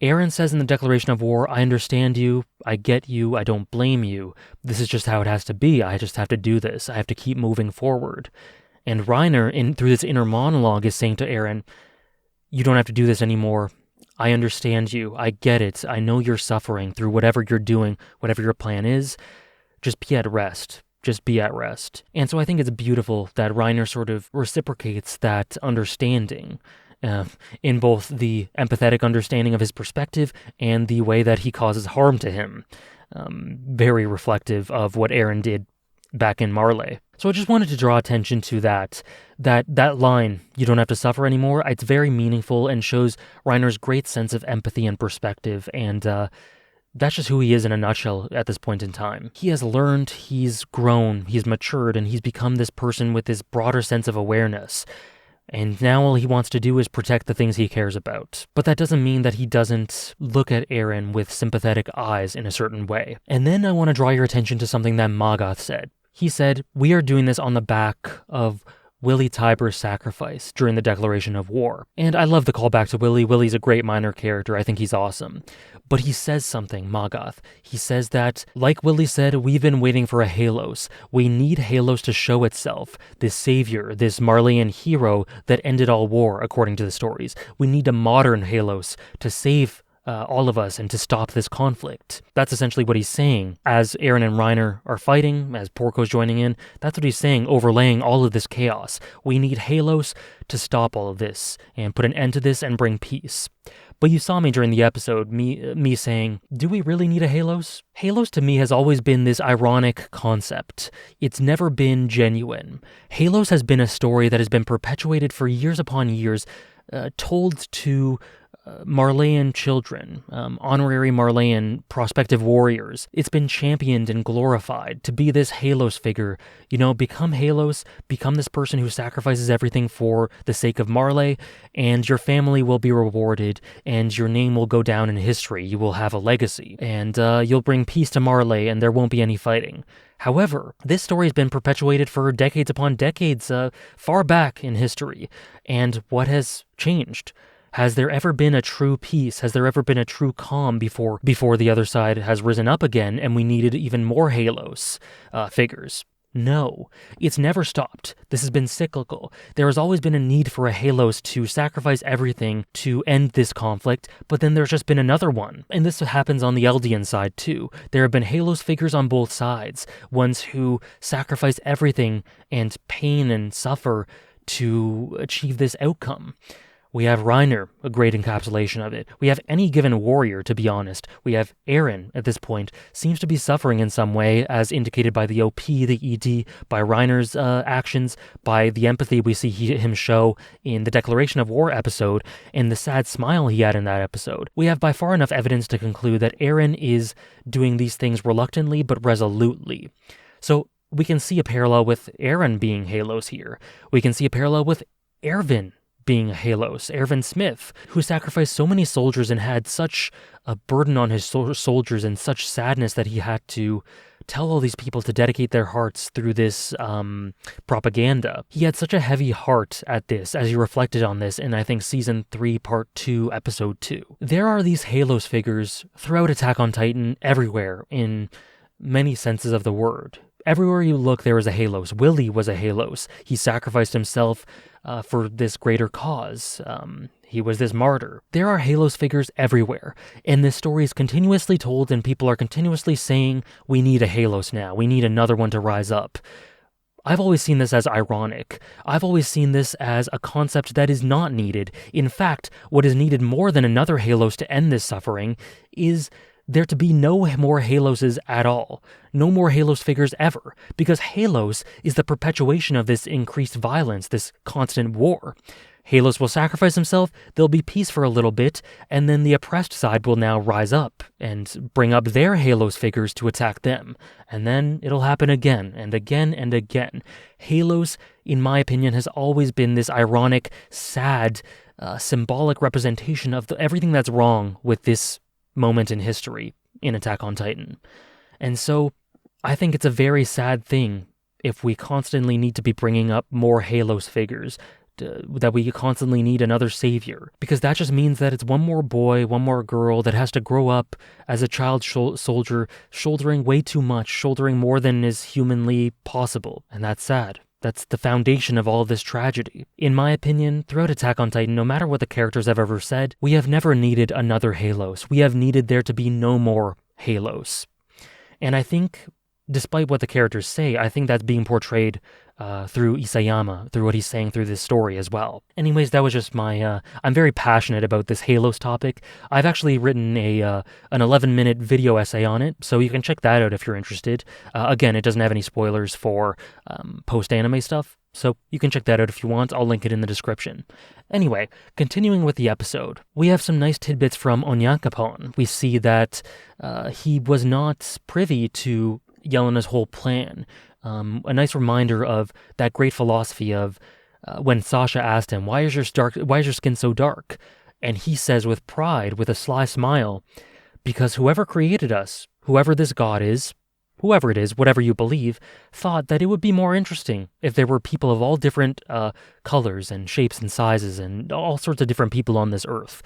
[SPEAKER 1] Eren says in the Declaration of War, I understand you, I get you, I don't blame you. This is just how it has to be. I just have to do this. I have to keep moving forward. And Reiner, through this inner monologue, is saying to Eren, you don't have to do this anymore. I understand you. I get it. I know you're suffering through whatever you're doing, whatever your plan is. Just be at rest. Just be at rest. And so I think it's beautiful that Reiner sort of reciprocates that understanding in both the empathetic understanding of his perspective and the way that he causes harm to him. Very reflective of what Eren did back in Marley. So I just wanted to draw attention to that line, you don't have to suffer anymore. It's very meaningful and shows Reiner's great sense of empathy and perspective and That's just who he is in a nutshell at this point in time. He has learned, he's grown, he's matured, and he's become this person with this broader sense of awareness. And now all he wants to do is protect the things he cares about. But that doesn't mean that he doesn't look at Eren with sympathetic eyes in a certain way. And then I want to draw your attention to something that Magath said. He said, we are doing this on the back of Willy Tyburn's sacrifice during the declaration of war. And I love the callback to Willy. Willy's a great minor character. I think he's awesome. But he says something, Magath. He says that, like Willy said, we've been waiting for a Halos. We need Halos to show itself. This savior, this Marleyan hero that ended all war, according to the stories. We need a modern Halos to save all of us and to stop this conflict. That's essentially what he's saying. As Eren and Reiner are fighting, as Porco's joining in, that's what he's saying, overlaying all of this chaos. We need Halos to stop all of this and put an end to this and bring peace. But you saw me during the episode, me saying, do we really need a Halos? Halos to me has always been this ironic concept. It's never been genuine. Halos has been a story that has been perpetuated for years upon years, told to Marleyan children, honorary Marleyan prospective warriors. It's been championed and glorified to be this Halos figure. You know, become Halos, become this person who sacrifices everything for the sake of Marley, and your family will be rewarded, and your name will go down in history. You will have a legacy, and you'll bring peace to Marley, and there won't be any fighting. However, this story has been perpetuated for decades upon decades, far back in history. And what has changed? Has there ever been a true peace? Has there ever been a true calm before the other side has risen up again and we needed even more Halos figures? No, it's never stopped. This has been cyclical. There has always been a need for a Halos to sacrifice everything to end this conflict, but then there's just been another one. And this happens on the Eldian side too. There have been Halos figures on both sides, ones who sacrifice everything and pain and suffer to achieve this outcome. We have Reiner, a great encapsulation of it. We have any given warrior, to be honest. We have Eren, at this point, seems to be suffering in some way, as indicated by the OP, the ED, by Reiner's actions, by the empathy we see him show in the Declaration of War episode, and the sad smile he had in that episode. We have by far enough evidence to conclude that Eren is doing these things reluctantly but resolutely. So we can see a parallel with Eren being Halos here. We can see a parallel with Erwin being a Halos, Erwin Smith, who sacrificed so many soldiers and had such a burden on his soldiers and such sadness that he had to tell all these people to dedicate their hearts through this propaganda. He had such a heavy heart at this, as he reflected on this in, I think, Season 3, Part 2, Episode 2. There are these Halos figures throughout Attack on Titan everywhere, in many senses of the word. Everywhere you look, there is a Halos. Willy was a Halos. He sacrificed himself for this greater cause. He was this martyr. There are Halos figures everywhere, and this story is continuously told, and people are continuously saying, we need a Halos now. We need another one to rise up. I've always seen this as ironic. I've always seen this as a concept that is not needed. In fact, what is needed more than another Halos to end this suffering is there to be no more Haloses at all. No more Halos figures ever, because Halos is the perpetuation of this increased violence, this constant war. Halos will sacrifice himself, there'll be peace for a little bit, and then the oppressed side will now rise up and bring up their Halos figures to attack them. And then it'll happen again and again and again. Halos, in my opinion, has always been this ironic, sad, symbolic representation of everything that's wrong with this moment in history in Attack on Titan. And so I think it's a very sad thing if we constantly need to be bringing up more Halos figures, that we constantly need another savior, because that just means that it's one more boy, one more girl that has to grow up as a child soldier, shouldering way too much, shouldering more than is humanly possible, and that's sad. That's the foundation of all of this tragedy. In my opinion, throughout Attack on Titan, no matter what the characters have ever said, we have never needed another Halos. We have needed there to be no more Halos. And I think, despite what the characters say, I think that's being portrayed through Isayama, through what he's saying through this story as well. Anyways, that was just my... I'm very passionate about this Halos topic. I've actually written an 11-minute video essay on it, so you can check that out if you're interested. Again, it doesn't have any spoilers for post-anime stuff, So you can check that out if you want. I'll link it in the description. Anyway, continuing with the episode, we have some nice tidbits from Onyankopon. We see that he was not privy to Yelena's whole plan. A nice reminder of that great philosophy of when Sasha asked him, why is your skin so dark? And he says with pride, with a sly smile, because whoever created us, whoever this god is, whoever it is, whatever you believe, thought that it would be more interesting if there were people of all different colors and shapes and sizes and all sorts of different people on this earth.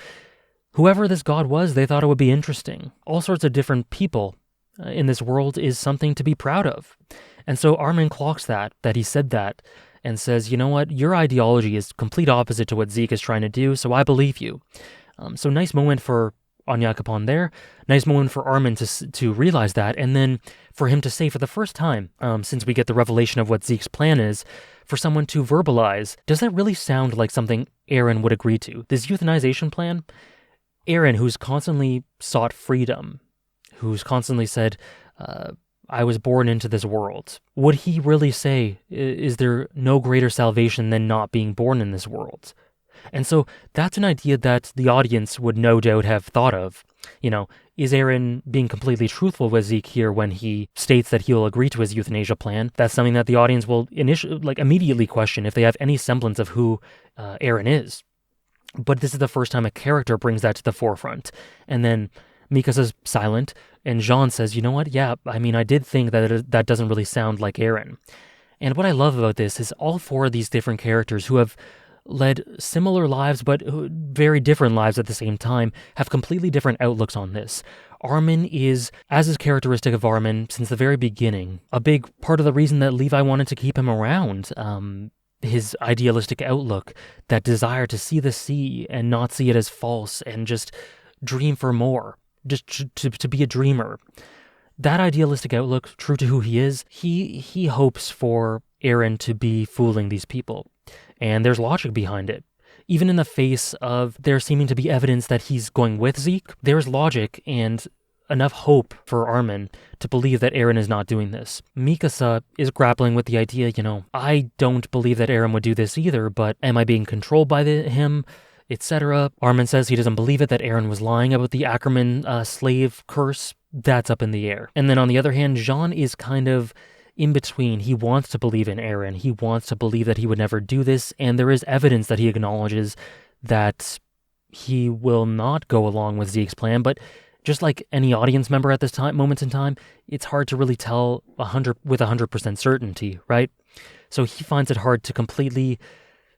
[SPEAKER 1] Whoever this god was, they thought it would be interesting. All sorts of different people in this world is something to be proud of. And so Armin clocks that he said that, and says, you know what, your ideology is complete opposite to what Zeke is trying to do, so I believe you. So nice moment for Onyankopon there. Nice moment for Armin to realize that, and then for him to say for the first time, since we get the revelation of what Zeke's plan is, for someone to verbalize, does that really sound like something Eren would agree to? This euthanization plan? Eren, who's constantly sought freedom, who's constantly said, I was born into this world. Would he really say, is there no greater salvation than not being born in this world? And so that's an idea that the audience would no doubt have thought of. You know, is Eren being completely truthful with Zeke here when he states that he'll agree to his euthanasia plan? That's something that the audience will immediately question if they have any semblance of who Eren is. But this is the first time a character brings that to the forefront. And then Mikasa's silent, and Jean says, you know what, yeah, I mean, I did think that that doesn't really sound like Eren. And what I love about this is all four of these different characters who have led similar lives but very different lives at the same time have completely different outlooks on this. Armin is, as is characteristic of Armin since the very beginning, a big part of the reason that Levi wanted to keep him around. His idealistic outlook, that desire to see the sea and not see it as false and just dream for more, just to be a dreamer. That idealistic outlook, true to who he is, he hopes for Eren to be fooling these people. And there's logic behind it. Even in the face of there seeming to be evidence that he's going with Zeke, there's logic and enough hope for Armin to believe that Eren is not doing this. Mikasa is grappling with the idea, you know, I don't believe that Eren would do this either, but am I being controlled by him, etc. Armin says he doesn't believe it, that Eren was lying about the Ackerman slave curse. That's up in the air. And then on the other hand, Jean is kind of in between. He wants to believe in Eren. He wants to believe that he would never do this, and there is evidence that he acknowledges that he will not go along with Zeke's plan, but just like any audience member at this moment in time, it's hard to really tell with 100% certainty, right? So he finds it hard to completely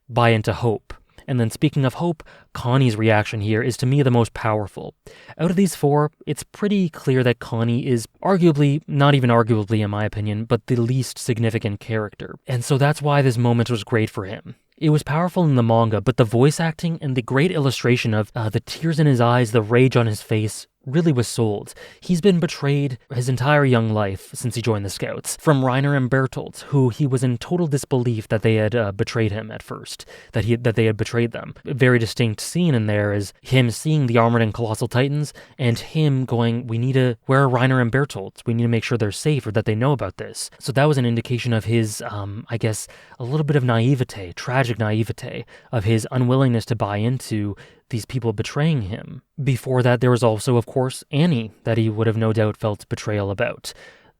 [SPEAKER 1] buy into hope. And then speaking of hope, Connie's reaction here is to me the most powerful. Out of these four, it's pretty clear that Connie is arguably, not even arguably in my opinion, but the least significant character. And so that's why this moment was great for him. It was powerful in the manga, but the voice acting and the great illustration of the tears in his eyes, the rage on his face, really was sold. He's been betrayed his entire young life since he joined the Scouts, from Reiner and Bertolt, who he was in total disbelief that they had betrayed him at first, that they had betrayed them. A very distinct scene in there is him seeing the Armored and Colossal Titans, and him going, where are Reiner and Bertolt? We need to make sure they're safe or that they know about this. So that was an indication of his, I guess, a little bit of naivete, tragic naivete, of his unwillingness to buy into these people betraying him. Before that, there was also, of course, Annie, that he would have no doubt felt betrayal about.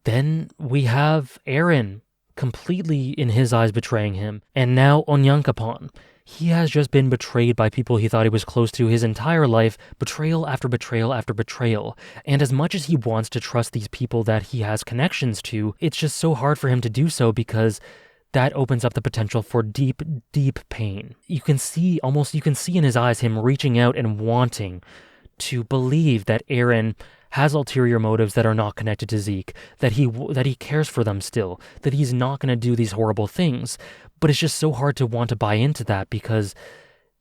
[SPEAKER 1] Then we have Eren, completely in his eyes betraying him, and now Onyankopon. He has just been betrayed by people he thought he was close to his entire life, betrayal after betrayal after betrayal. And as much as he wants to trust these people that he has connections to, it's just so hard for him to do so because that opens up the potential for deep, deep pain. You can see in his eyes him reaching out and wanting to believe that Eren has ulterior motives that are not connected to Zeke, that he cares for them still, that he's not going to do these horrible things. But it's just so hard to want to buy into that because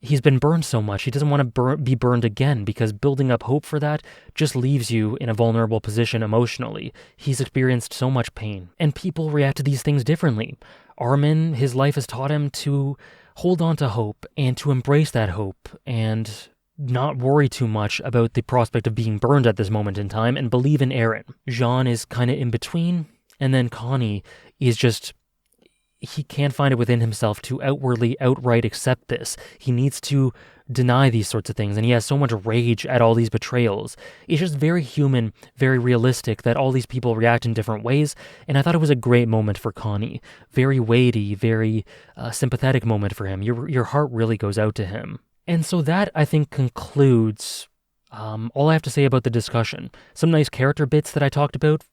[SPEAKER 1] he's been burned so much. He doesn't want to be burned again because building up hope for that just leaves you in a vulnerable position emotionally. He's experienced so much pain, and people react to these things differently. Armin, his life has taught him to hold on to hope and to embrace that hope and not worry too much about the prospect of being burned at this moment in time and believe in Eren. Jean is kind of in between, and then Connie is just, he can't find it within himself to outright accept this. He needs to deny these sorts of things, and he has so much rage at all these betrayals. It's just very human, very realistic that all these people react in different ways, and I thought it was a great moment for Connie. Very weighty, very sympathetic moment for him. Your heart really goes out to him. And so that, I think, concludes all I have to say about the discussion. Some nice character bits that I talked about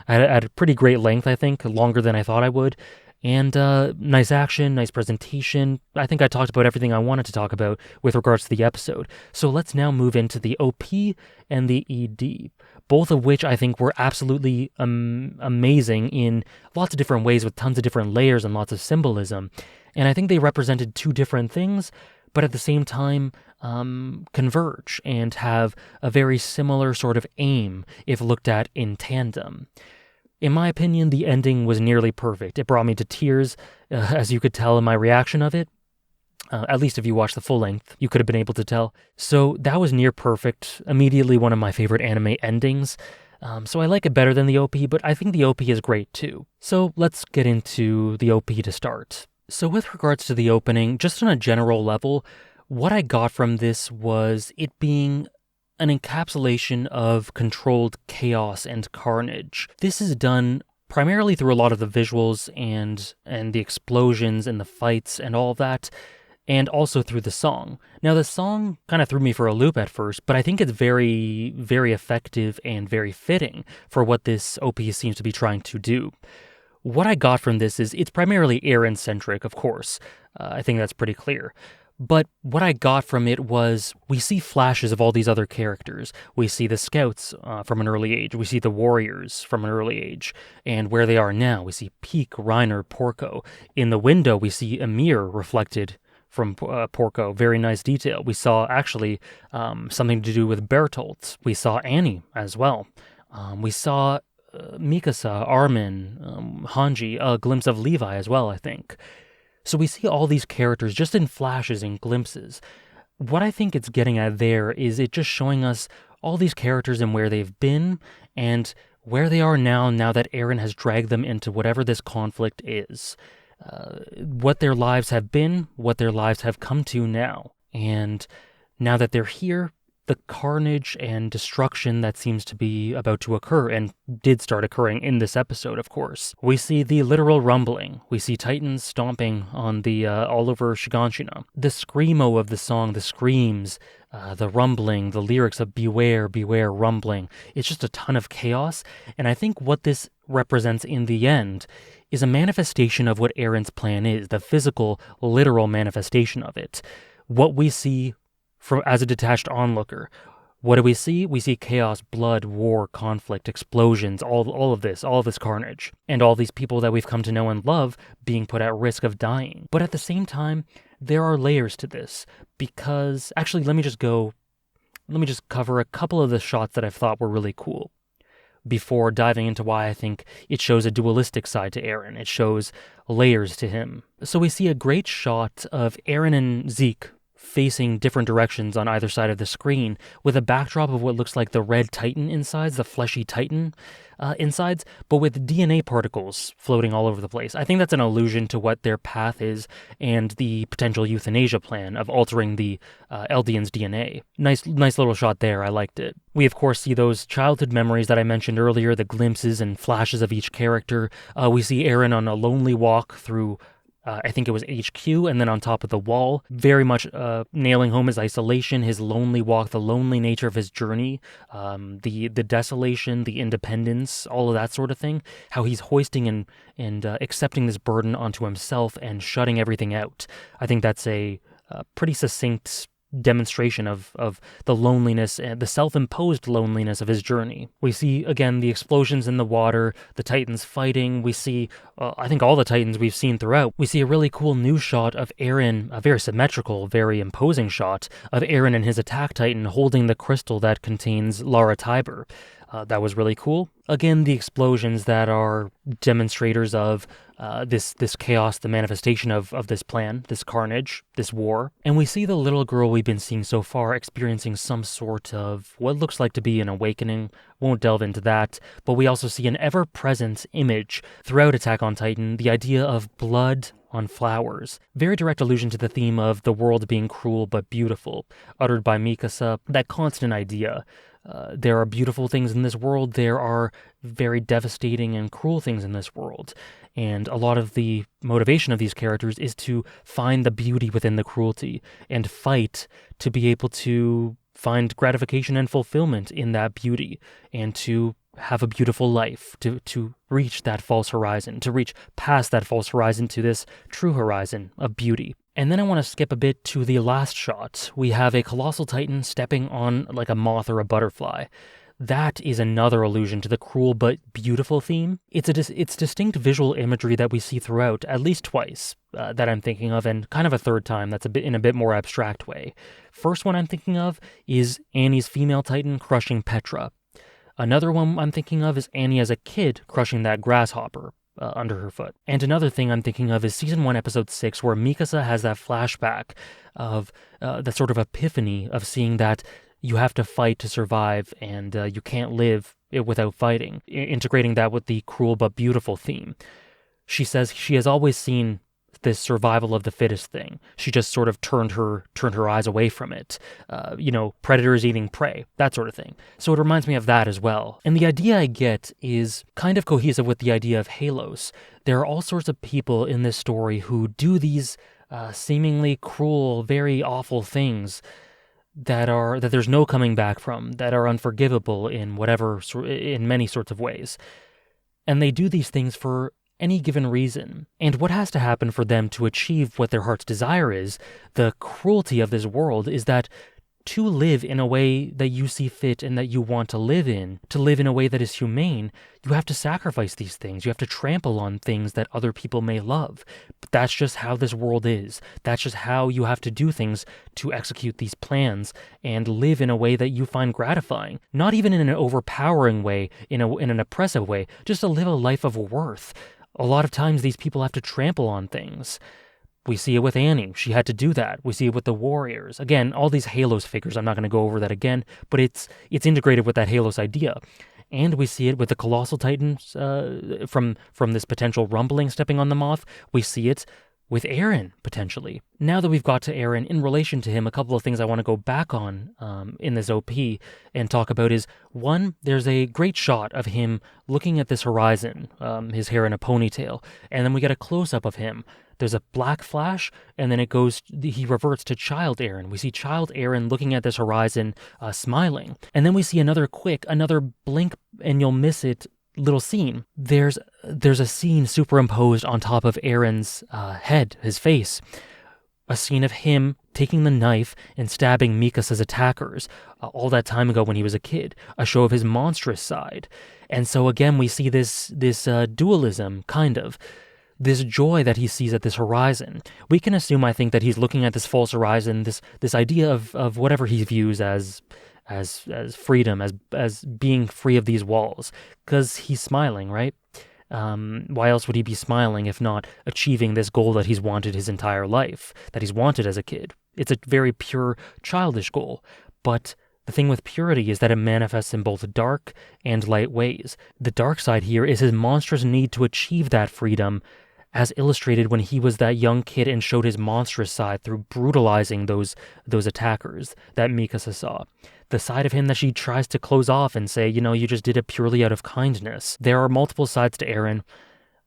[SPEAKER 1] at a pretty great length, I think, longer than I thought I would. And nice action, nice presentation. I think I talked about everything I wanted to talk about with regards to the episode. So let's now move into the OP and the ED, both of which I think were absolutely amazing in lots of different ways with tons of different layers and lots of symbolism. And I think they represented two different things, but at the same time converge and have a very similar sort of aim if looked at in tandem. In my opinion, the ending was nearly perfect. It brought me to tears, as you could tell in my reaction of it. At least if you watched the full length, you could have been able to tell. So that was near perfect, immediately one of my favorite anime endings. So I like it better than the OP, but I think the OP is great too. So let's get into the OP to start. So with regards to the opening, just on a general level, what I got from this was it being an encapsulation of controlled chaos and carnage. This is done primarily through a lot of the visuals and the explosions and the fights and all of that, and also through the song. Now, the song kind of threw me for a loop at first, but I think it's very, very effective and very fitting for what this OP seems to be trying to do. What I got from this is it's primarily Eren-centric, of course. I think that's pretty clear. But what I got from it was we see flashes of all these other characters. We see the scouts from an early age. We see the warriors from an early age and where they are now. We see Pieck, Reiner, Porco. In the window, we see Ymir reflected from Porco. Very nice detail. We saw actually something to do with Bertolt. We saw Annie as well. We saw Mikasa, Armin, Hanji, a glimpse of Levi as well, I think. So we see all these characters just in flashes and glimpses. What I think it's getting at there is it just showing us all these characters and where they've been and where they are now that Eren has dragged them into whatever this conflict is. What their lives have been, what their lives have come to now. And now that they're here, the carnage and destruction that seems to be about to occur, and did start occurring in this episode, of course. We see the literal rumbling. We see Titans stomping on the all over Shiganshina. The screamo of the song, the screams, the rumbling, the lyrics of beware, beware, rumbling. It's just a ton of chaos, and I think what this represents in the end is a manifestation of what Eren's plan is, the physical, literal manifestation of it. What we see as a detached onlooker. What do we see? We see chaos, blood, war, conflict, explosions, all of this carnage, and all these people that we've come to know and love being put at risk of dying. But at the same time, there are layers to this, because, actually, let me just cover a couple of the shots that I thought were really cool, before diving into why I think it shows a dualistic side to Eren. It shows layers to him. So we see a great shot of Eren and Zeke facing different directions on either side of the screen, with a backdrop of what looks like the red Titan insides, the fleshy Titan insides, but with DNA particles floating all over the place. I think that's an allusion to what their path is and the potential euthanasia plan of altering the Eldians' DNA. Nice little shot there, I liked it. We of course see those childhood memories that I mentioned earlier, the glimpses and flashes of each character. We see Eren on a lonely walk through I think it was HQ, and then on top of the wall, very much nailing home his isolation, his lonely walk, the lonely nature of his journey, the desolation, the independence, all of that sort of thing, how he's hoisting and accepting this burden onto himself and shutting everything out. I think that's a pretty succinct demonstration of the loneliness and the self-imposed loneliness of his journey. We see, again, the explosions in the water, the Titans fighting. We see, I think all the Titans we've seen throughout. We see a really cool new shot of Eren, a very symmetrical, very imposing shot of Eren and his attack Titan holding the crystal that contains Lara Tybur. That was really cool. Again, the explosions that are demonstrators of this chaos, the manifestation of this plan, this carnage, this war. And we see the little girl we've been seeing so far experiencing some sort of what looks like to be an awakening. Won't delve into that, but we also see an ever-present image throughout Attack on Titan, the idea of blood on flowers. Very direct allusion to the theme of the world being cruel but beautiful, uttered by Mikasa, that constant idea. There are beautiful things in this world, there are very devastating and cruel things in this world, and a lot of the motivation of these characters is to find the beauty within the cruelty, and fight to be able to find gratification and fulfillment in that beauty, and to have a beautiful life, to reach that false horizon, to reach past that false horizon to this true horizon of beauty. And then I want to skip a bit to the last shot. We have a colossal titan stepping on like a moth or a butterfly. That is another allusion to the cruel but beautiful theme. It's distinct visual imagery that we see throughout, at least twice, that I'm thinking of, and kind of a third time that's in a bit more abstract way. First one I'm thinking of is Annie's female titan crushing Petra. Another one I'm thinking of is Annie as a kid crushing that grasshopper under her foot. And another thing I'm thinking of is Season 1, Episode 6, where Mikasa has that flashback of that sort of epiphany of seeing that you have to fight to survive and you can't live without fighting, integrating that with the cruel but beautiful theme. She says she has always seen this survival of the fittest thing. She just sort of turned her eyes away from it. Predators eating prey, that sort of thing. So it reminds me of that as well. And the idea I get is kind of cohesive with the idea of Halos. There are all sorts of people in this story who do these seemingly cruel, very awful things that there's no coming back from, that are unforgivable in many sorts of ways. And they do these things for any given reason. And what has to happen for them to achieve what their heart's desire is, the cruelty of this world, is that to live in a way that you see fit and that you want to live in a way that is humane, you have to sacrifice these things. You have to trample on things that other people may love. But that's just how this world is. That's just how you have to do things to execute these plans and live in a way that you find gratifying. Not even in an overpowering way, in an oppressive way, just to live a life of worth. A lot of times these people have to trample on things. We see it with Annie. She had to do that. We see it with the Warriors. Again, all these Halos figures, I'm not going to go over that again, but it's integrated with that Halos idea. And we see it with the Colossal Titans from this potential rumbling stepping on the moth. We see it with Eren, potentially. Now that we've got to Eren, in relation to him, a couple of things I want to go back on in this OP and talk about is, one, there's a great shot of him looking at this horizon, his hair in a ponytail, and then we get a close-up of him. There's a black flash, and then he reverts to Child Eren. We see Child Eren looking at this horizon, smiling. And then we see another blink, and you'll miss it, little scene. There's a scene superimposed on top of Eren's head, his face. A scene of him taking the knife and stabbing Mikasa's attackers all that time ago when he was a kid. A show of his monstrous side. And so again, we see this dualism, kind of. This joy that he sees at this horizon. We can assume, I think, that he's looking at this false horizon, this idea of whatever he views as freedom, as being free of these walls, because he's smiling, right? Why else would he be smiling if not achieving this goal that he's wanted his entire life, that he's wanted as a kid? It's a very pure, childish goal, but the thing with purity is that it manifests in both dark and light ways. The dark side here is his monstrous need to achieve that freedom, as illustrated when he was that young kid and showed his monstrous side through brutalizing those attackers that Mikasa saw. The side of him that she tries to close off and say, you just did it purely out of kindness. There are multiple sides to Eren,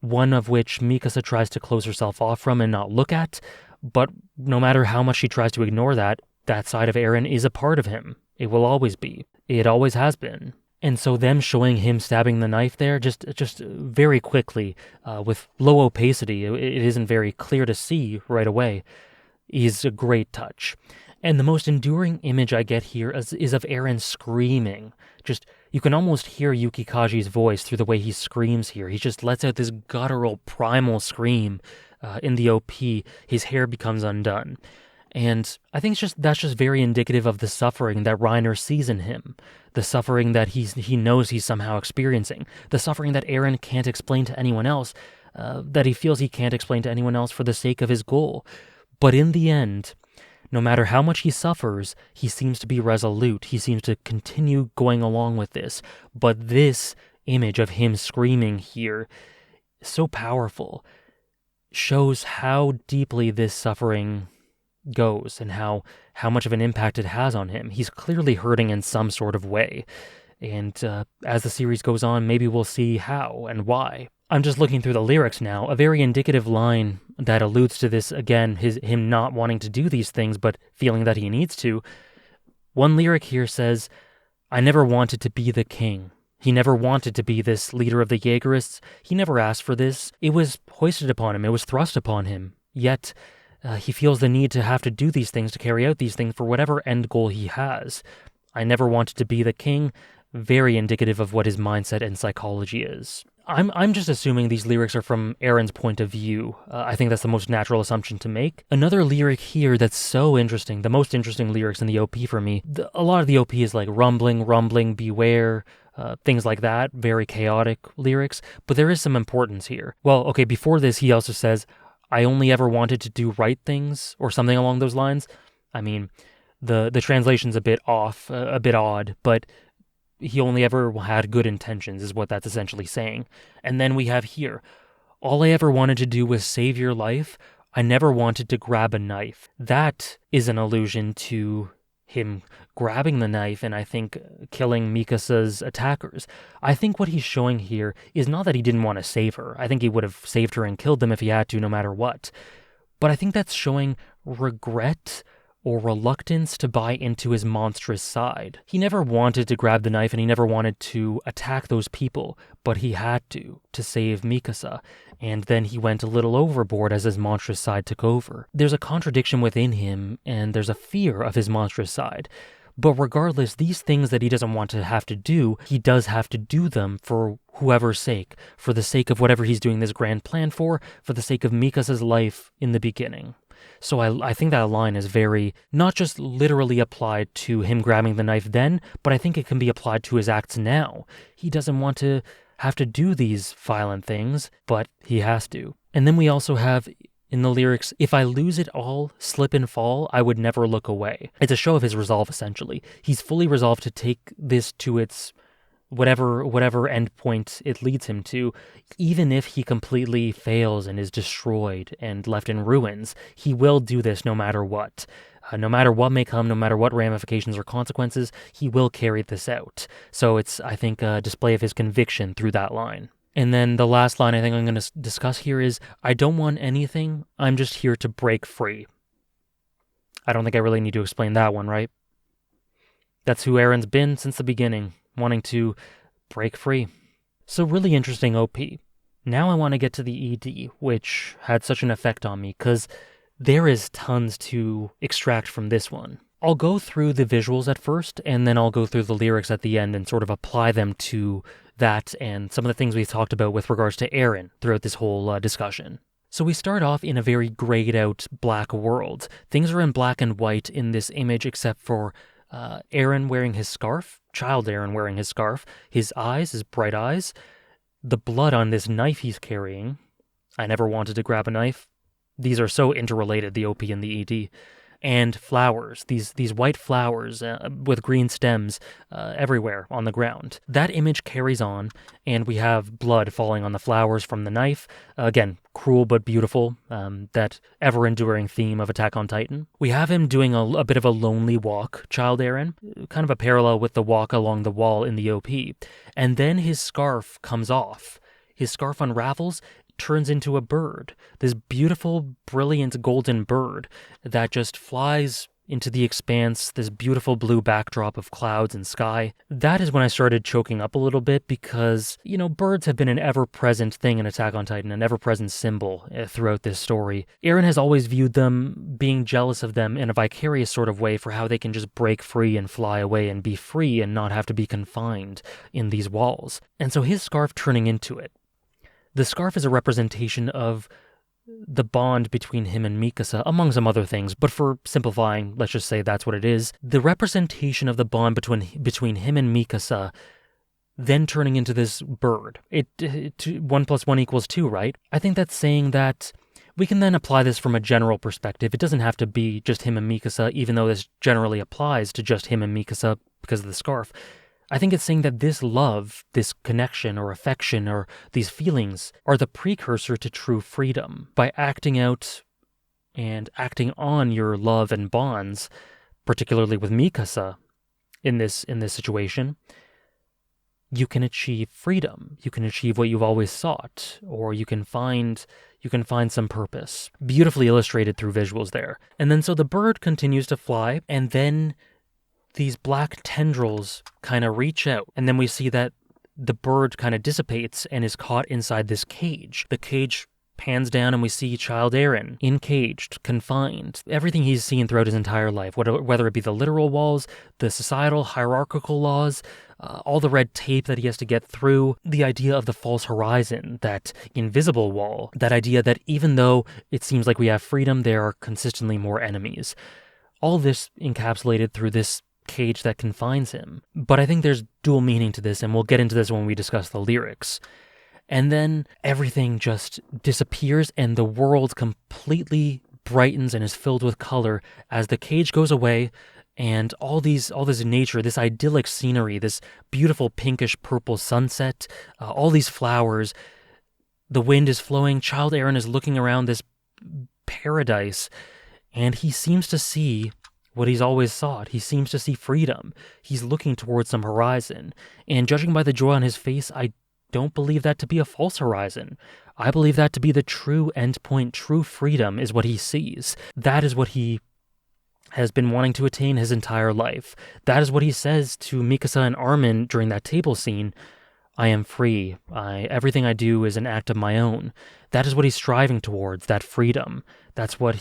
[SPEAKER 1] one of which Mikasa tries to close herself off from and not look at, but no matter how much she tries to ignore that side of Eren is a part of him. It will always be. It always has been. And so them showing him stabbing the knife there, just very quickly, with low opacity, it isn't very clear to see right away, is a great touch. And the most enduring image I get here is of Eren screaming. You can almost hear Yuki Kaji's voice through the way he screams here. He just lets out this guttural, primal scream in the OP. His hair becomes undone. And I think that's just very indicative of the suffering that Reiner sees in him, the suffering that he knows he's somehow experiencing, the suffering that Eren can't explain to anyone else, that he feels he can't explain to anyone else for the sake of his goal. But in the end, no matter how much he suffers, he seems to be resolute. He seems to continue going along with this. But this image of him screaming here, so powerful, shows how deeply this suffering goes and how much of an impact it has on him. He's clearly hurting in some sort of way. And as the series goes on, maybe we'll see how and why. I'm just looking through the lyrics now. A very indicative line that alludes to this, again, him not wanting to do these things, but feeling that he needs to. One lyric here says, "I never wanted to be the king." He never wanted to be this leader of the Jaegerists. He never asked for this. It was hoisted upon him. It was thrust upon him. Yet, he feels the need to have to do these things, to carry out these things for whatever end goal he has. I never wanted to be the king. Very indicative of what his mindset and psychology is. I'm just assuming these lyrics are from Eren's point of view. I think that's the most natural assumption to make. Another lyric here that's so interesting, the most interesting lyrics in the OP for me, a lot of the OP is like rumbling, beware, things like that, very chaotic lyrics, but there is some importance here. Well, okay, before this, he also says, "I only ever wanted to do right things," or something along those lines. I mean, the translation's a bit off, a bit odd, but he only ever had good intentions is what that's essentially saying. And then we have here, "All I ever wanted to do was save your life. I never wanted to grab a knife." That is an allusion to him grabbing the knife and I think killing Mikasa's attackers. I think what he's showing here is not that he didn't want to save her. I think he would have saved her and killed them if he had to, no matter what. But I think that's showing regret or reluctance to buy into his monstrous side. He never wanted to grab the knife and he never wanted to attack those people, but he had to save Mikasa. And then he went a little overboard as his monstrous side took over. There's a contradiction within him and there's a fear of his monstrous side. But regardless, these things that he doesn't want to have to do, he does have to do them for whoever's sake, for the sake of whatever he's doing this grand plan for the sake of Mikasa's life in the beginning. So I think that line is very, not just literally applied to him grabbing the knife then, but I think it can be applied to his acts now. He doesn't want to have to do these violent things, but he has to. And then we also have in the lyrics, "If I lose it all, slip and fall, I would never look away." It's a show of his resolve, essentially. He's fully resolved to take this to its whatever end point it leads him to. Even if he completely fails and is destroyed and left in ruins, he will do this no matter what. No matter what may come, no matter what ramifications or consequences, he will carry this out. So it's, I think, a display of his conviction through that line. And then the last line I think I'm going to discuss here is, "I don't want anything, I'm just here to break free." I don't think I really need to explain that one, right? That's who Eren's been since the beginning, wanting to break free. So really interesting OP. Now I want to get to the ED, which had such an effect on me, because there is tons to extract from this one. I'll go through the visuals at first, and then I'll go through the lyrics at the end and sort of apply them to that and some of the things we've talked about with regards to Eren throughout this whole discussion. So we start off in a very grayed out black world. Things are in black and white in this image except for Eren wearing his scarf, child Eren wearing his scarf, his eyes, his bright eyes, the blood on this knife he's carrying. I never wanted to grab a knife. These are so interrelated, the OP and the ED. And flowers, these white flowers with green stems everywhere on the ground. That image carries on, and we have blood falling on the flowers from the knife. Again, cruel but beautiful, that ever-enduring theme of Attack on Titan. We have him doing a bit of a lonely walk, child Eren, kind of a parallel with the walk along the wall in the OP. And then his scarf comes off. His scarf unravels, turns into a bird, this beautiful, brilliant golden bird that just flies into the expanse, this beautiful blue backdrop of clouds and sky. That is when I started choking up a little bit because, birds have been an ever-present thing in Attack on Titan, an ever-present symbol throughout this story. Eren has always viewed them, being jealous of them in a vicarious sort of way for how they can just break free and fly away and be free and not have to be confined in these walls. And so his scarf turning into it. The scarf is a representation of the bond between him and Mikasa, among some other things, but for simplifying, let's just say that's what it is. The representation of the bond between him and Mikasa then turning into this bird. 1 + 1 = 2, right? I think that's saying that we can then apply this from a general perspective. It doesn't have to be just him and Mikasa, even though this generally applies to just him and Mikasa because of the scarf. I think it's saying that this love, this connection or affection or these feelings are the precursor to true freedom. By acting out and acting on your love and bonds, particularly with Mikasa in this situation, you can achieve freedom. You can achieve what you've always sought, or you can find some purpose. Beautifully illustrated through visuals there. And then so the bird continues to fly, and then these black tendrils kind of reach out, and then we see that the bird kind of dissipates and is caught inside this cage. The cage pans down and we see Childe Eren, encaged, confined. Everything he's seen throughout his entire life, whether it be the literal walls, the societal hierarchical laws, all the red tape that he has to get through, the idea of the false horizon, that invisible wall, that idea that even though it seems like we have freedom, there are consistently more enemies. All this encapsulated through this cage that confines him. But I think there's dual meaning to this, and we'll get into this when we discuss the lyrics. And then everything just disappears and the world completely brightens and is filled with color as the cage goes away, and all this nature, this idyllic scenery, this beautiful pinkish purple sunset, all these flowers, the wind is flowing, Childe Eren is looking around this paradise, and he seems to see what he's always sought. He seems to see freedom. He's looking towards some horizon, and judging by the joy on his face, I don't believe that to be a false horizon. I believe that to be the true endpoint. True freedom is what he sees. That is what he has been wanting to attain his entire life. That is what he says to Mikasa and Armin during that table scene. I am free. Everything I do is an act of my own. That is what he's striving towards, that freedom. That's what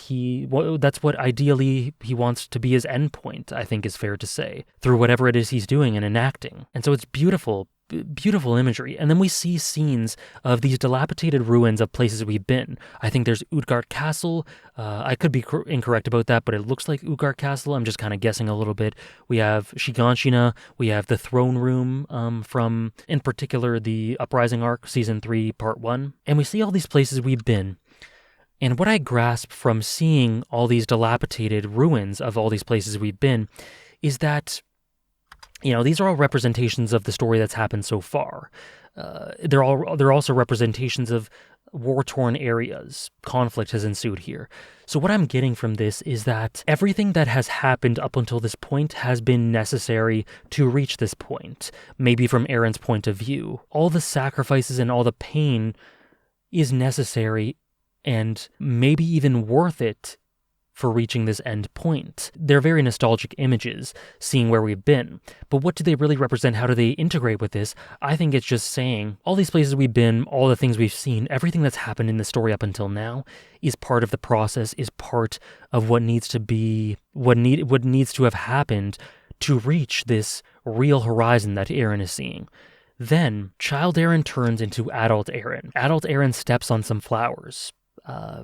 [SPEAKER 1] ideally he wants to be his endpoint, I think is fair to say, through whatever it is he's doing and enacting. And so it's beautiful imagery. And then we see scenes of these dilapidated ruins of places we've been. I think there's Utgard Castle. I could be incorrect about that, but it looks like Utgard Castle. I'm just kind of guessing a little bit. We have Shiganshina. We have the throne room from, in particular, the Uprising arc, Season 3, Part 1. And we see all these places we've been. And what I grasp from seeing all these dilapidated ruins of all these places we've been is that, these are all representations of the story that's happened so far. They're also representations of war-torn areas. Conflict has ensued here. So what I'm getting from this is that everything that has happened up until this point has been necessary to reach this point, maybe from Eren's point of view. All the sacrifices and all the pain is necessary and maybe even worth it for reaching this end point. They're very nostalgic images, seeing where we've been. But what do they really represent? How do they integrate with this? I think it's just saying all these places we've been, all the things we've seen, everything that's happened in the story up until now is part of the process, is part of what needs to be, what needs to have happened to reach this real horizon that Eren is seeing. Then, Childe Eren turns into Adult Eren. Adult Eren steps on some flowers.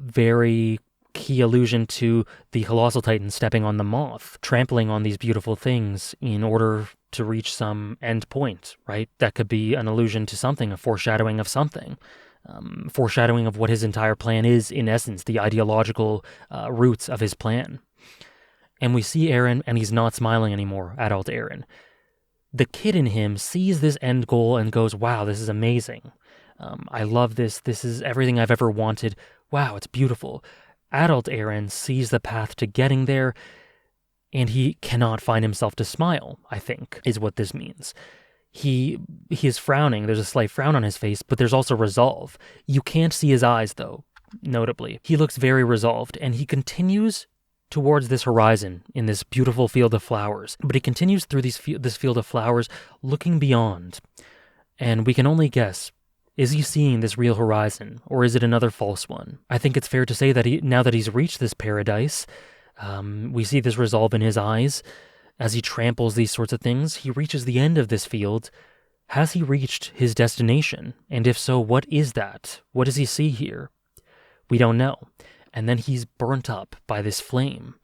[SPEAKER 1] Very key allusion to the Colossal Titan stepping on the moth, trampling on these beautiful things in order to reach some end point, right? That could be an allusion to something, a foreshadowing of something. Foreshadowing of what his entire plan is, in essence, the ideological roots of his plan. And we see Eren, and he's not smiling anymore, Adult Eren. The kid in him sees this end goal and goes, wow, this is amazing. I love this. This is everything I've ever wanted. Wow, it's beautiful. Adult Eren sees the path to getting there, and he cannot find himself to smile, I think, is what this means. He is frowning. There's a slight frown on his face, but there's also resolve. You can't see his eyes, though, notably. He looks very resolved, and he continues towards this horizon in this beautiful field of flowers. But he continues through this field of flowers, looking beyond. And we can only guess, is he seeing this real horizon, or is it another false one? I think it's fair to say that now that he's reached this paradise, we see this resolve in his eyes. As he tramples these sorts of things, he reaches the end of this field. Has he reached his destination? And if so, what is that? What does he see here? We don't know. And then he's burnt up by this flame,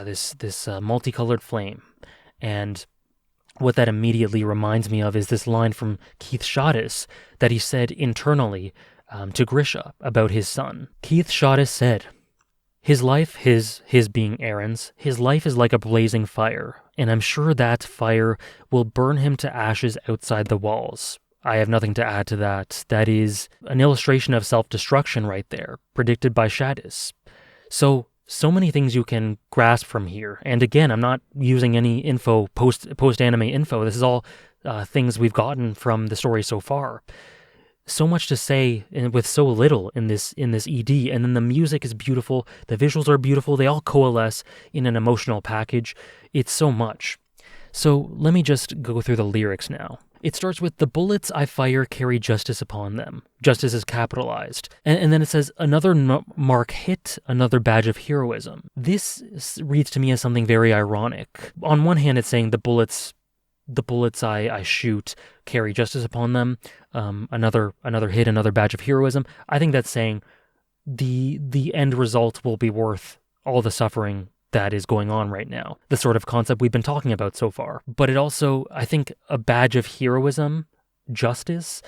[SPEAKER 1] this multicolored flame. And what that immediately reminds me of is this line from Keith Shadis that he said internally to Grisha about his son. Keith Shadis said, his life, his being Eren's, his life is like a blazing fire, and I'm sure that fire will burn him to ashes outside the walls. I have nothing to add to that. That is an illustration of self-destruction right there, predicted by Shadis. So many things you can grasp from here. And again, I'm not using any info, post-anime info. This is all things we've gotten from the story so far. So much to say with so little in this ED, and then the music is beautiful, the visuals are beautiful, they all coalesce in an emotional package. It's so much. So let me just go through the lyrics now. It starts with, the bullets I fire carry justice upon them. Justice is capitalized. And then it says, another mark hit, another badge of heroism. This reads to me as something very ironic. On one hand, it's saying the bullets I shoot carry justice upon them. Another hit, another badge of heroism. I think that's saying the end result will be worth all the suffering that is going on right now. The sort of concept we've been talking about so far. But it also, I think, a badge of heroism, justice.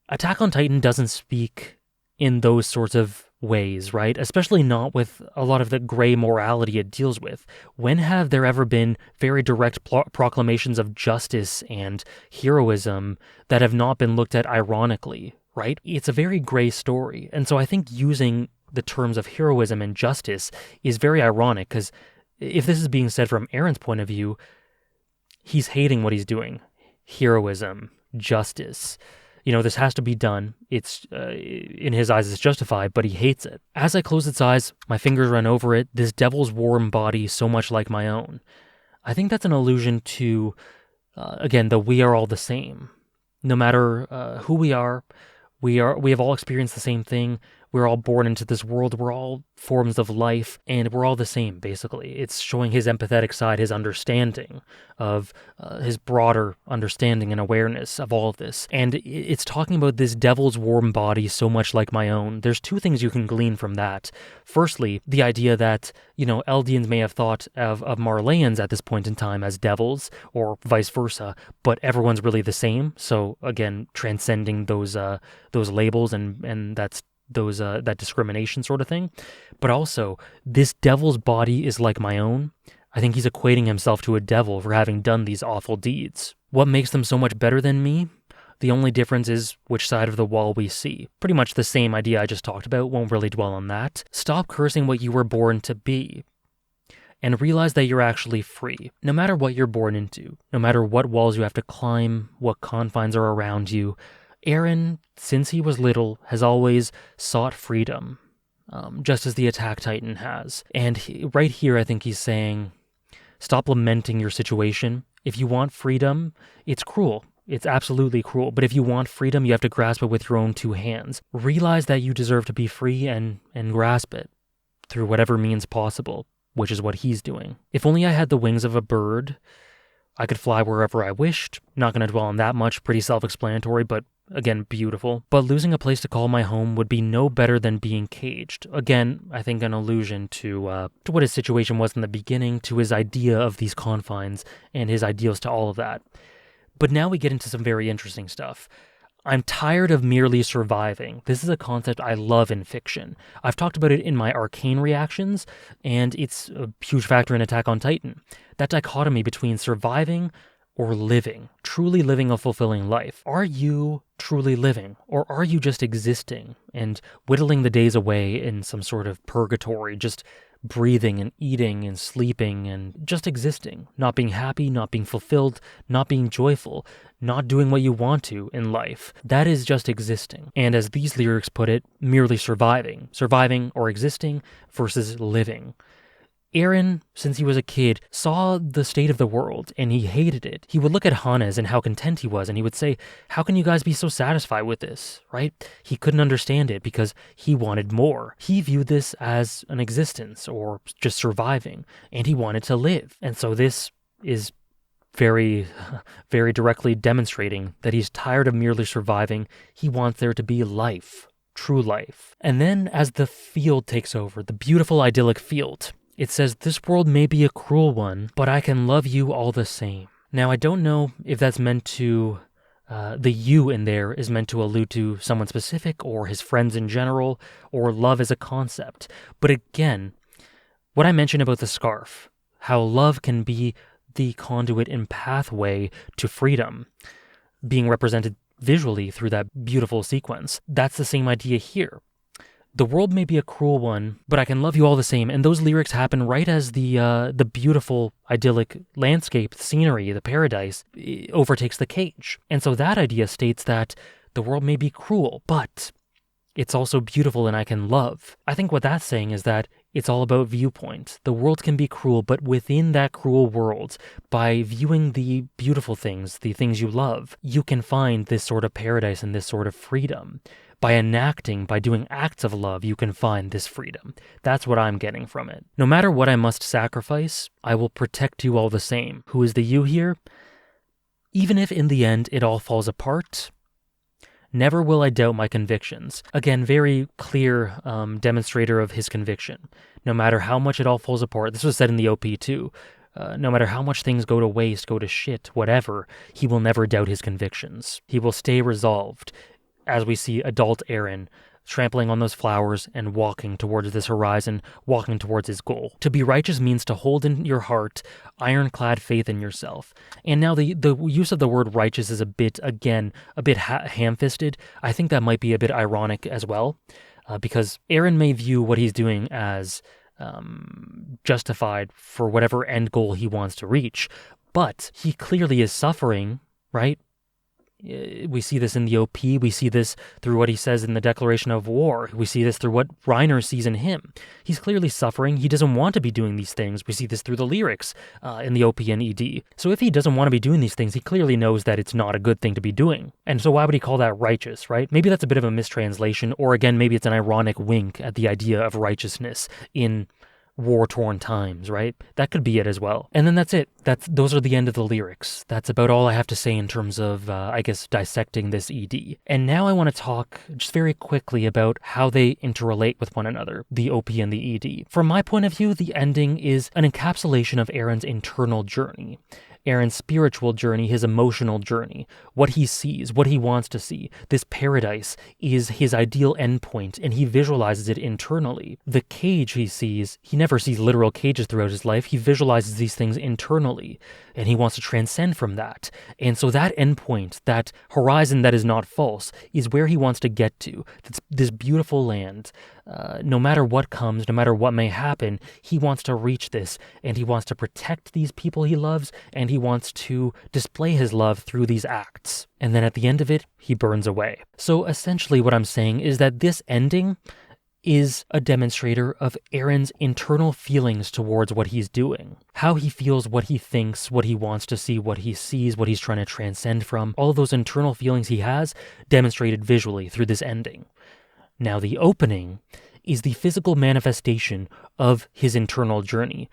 [SPEAKER 1] Attack on Titan doesn't speak in those sorts of ways, right? Especially not with a lot of the gray morality it deals with. When have there ever been very direct proclamations of justice and heroism that have not been looked at ironically, right? It's a very gray story. And so I think using the terms of heroism and justice is very ironic, because if this is being said from Eren's point of view, he's hating what he's doing. Heroism, justice. This has to be done. It's, in his eyes, it's justified, but he hates it. As I close its eyes, my fingers run over it, this devil's warm body so much like my own. I think that's an allusion to, again, the we are all the same. No matter who we have all experienced the same thing. We're all born into this world. We're all forms of life, and we're all the same, basically. It's showing his empathetic side, his understanding of his broader understanding and awareness of all of this. And it's talking about this devil's warm body so much like my own. There's two things you can glean from that. Firstly, the idea that, Eldians may have thought of Marleyans at this point in time as devils, or vice versa, but everyone's really the same. So again, transcending those labels and that discrimination sort of thing. But also, this devil's body is like my own. I think he's equating himself to a devil for having done these awful deeds. What makes them so much better than me? The only difference is which side of the wall we see. Pretty much the same idea I just talked about, won't really dwell on that. Stop cursing what you were born to be, and realize that you're actually free. No matter what you're born into, no matter what walls you have to climb, what confines are around you, Eren, since he was little, has always sought freedom, just as the Attack Titan has. And right here, I think he's saying, stop lamenting your situation. If you want freedom, it's cruel. It's absolutely cruel. But if you want freedom, you have to grasp it with your own two hands. Realize that you deserve to be free and grasp it through whatever means possible, which is what he's doing. If only I had the wings of a bird, I could fly wherever I wished. Not going to dwell on that much, pretty self-explanatory, but again, beautiful. But losing a place to call my home would be no better than being caged. Again, I think an allusion to what his situation was in the beginning, to his idea of these confines, and his ideals to all of that. But now we get into some very interesting stuff. I'm tired of merely surviving. This is a concept I love in fiction. I've talked about it in my Arcane reactions, and it's a huge factor in Attack on Titan. That dichotomy between surviving or living, truly living a fulfilling life. Are you truly living, or are you just existing and whittling the days away in some sort of purgatory, just breathing and eating and sleeping and just existing, not being happy, not being fulfilled, not being joyful, not doing what you want to in life? That is just existing. And as these lyrics put it, merely surviving or existing versus living. Eren, since he was a kid, saw the state of the world, and he hated it. He would look at Hannes and how content he was, and he would say, how can you guys be so satisfied with this, right? He couldn't understand it because he wanted more. He viewed this as an existence, or just surviving, and he wanted to live. And so this is very, very directly demonstrating that he's tired of merely surviving. He wants there to be life. true life. And then as the field takes over, the beautiful idyllic field, it says, "This world may be a cruel one, but I can love you all the same." Now, I don't know if that's meant to, the you in there is meant to allude to someone specific or his friends in general or love as a concept. But again, what I mentioned about the scarf, how love can be the conduit and pathway to freedom, being represented visually through that beautiful sequence. That's the same idea here. The world may be a cruel one, but I can love you all the same. And those lyrics happen right as the beautiful, idyllic landscape, the scenery, the paradise overtakes the cage. And so that idea states that the world may be cruel, but it's also beautiful and I can love. I think what that's saying is that it's all about viewpoint. The world can be cruel, but within that cruel world, by viewing the beautiful things, the things you love, you can find this sort of paradise and this sort of freedom. By enacting, by doing acts of love, you can find this freedom. That's what I'm getting from it. No matter what I must sacrifice, I will protect you all the same. Who is the you here? Even if in the end it all falls apart, never will I doubt my convictions. Again, very clear demonstrator of his conviction. No matter how much it all falls apart, this was said in the OP too, no matter how much things go to waste, go to shit, whatever, he will never doubt his convictions. He will stay resolved, as we see adult Eren trampling on those flowers and walking towards this horizon, walking towards his goal. To be righteous means to hold in your heart ironclad faith in yourself. And now the use of the word righteous is a bit ham-fisted. I think that might be a bit ironic as well, because Eren may view what he's doing as justified for whatever end goal he wants to reach, but he clearly is suffering, right? We see this in the OP, we see this through what he says in the Declaration of War, we see this through what Reiner sees in him. He's clearly suffering, he doesn't want to be doing these things. We see this through the lyrics in the OP and ED. So if he doesn't want to be doing these things, he clearly knows that it's not a good thing to be doing. And so why would he call that righteous, right? Maybe that's a bit of a mistranslation, or again, maybe it's an ironic wink at the idea of righteousness in war-torn times, right? That could be it as well. And then that's it. Those are the end of the lyrics. That's about all I have to say in terms of, dissecting this ED. And now I want to talk just very quickly about how they interrelate with one another, the OP and the ED. From my point of view, the ending is an encapsulation of Eren's internal journey. Eren's spiritual journey, his emotional journey, what he sees, what he wants to see. This paradise is his ideal endpoint, and he visualizes it internally. The cage he sees, he never sees literal cages throughout his life, he visualizes these things internally, and he wants to transcend from that. And so that endpoint, that horizon that is not false, is where he wants to get to. This beautiful land. No matter what comes, no matter what may happen, he wants to reach this, and he wants to protect these people he loves, and he wants to display his love through these acts. And then at the end of it, he burns away. So essentially what I'm saying is that this ending is a demonstrator of Eren's internal feelings towards what he's doing. How he feels, what he thinks, what he wants to see, what he sees, what he's trying to transcend from. All of those internal feelings he has demonstrated visually through this ending. Now, the opening is the physical manifestation of his internal journey.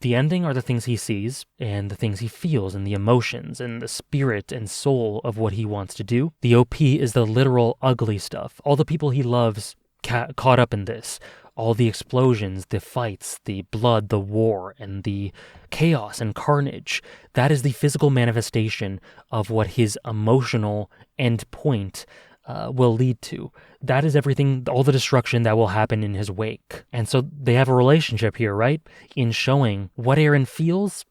[SPEAKER 1] The ending are the things he sees, and the things he feels, and the emotions, and the spirit and soul of what he wants to do. The OP is the literal ugly stuff. All the people he loves caught up in this. All the explosions, the fights, the blood, the war, and the chaos and carnage. That is the physical manifestation of what his emotional endpoint will lead to. That is everything, all the destruction that will happen in his wake. And so they have a relationship here, right? In showing what Eren feels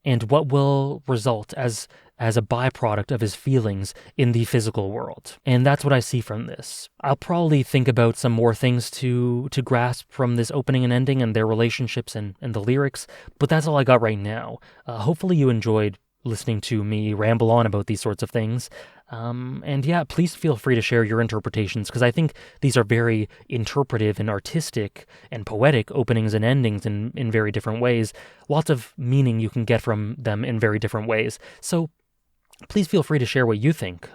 [SPEAKER 1] and what will result as a byproduct of his feelings in the physical world. And that's what I see from this. I'll probably think about some more things to grasp from this opening and ending and their relationships and the lyrics, but that's all I got right now. Hopefully you enjoyed listening to me ramble on about these sorts of things. And yeah, please feel free to share your interpretations, because I think these are very interpretive and artistic and poetic openings and endings in very different ways. Lots of meaning you can get from them in very different ways. So please feel free to share what you think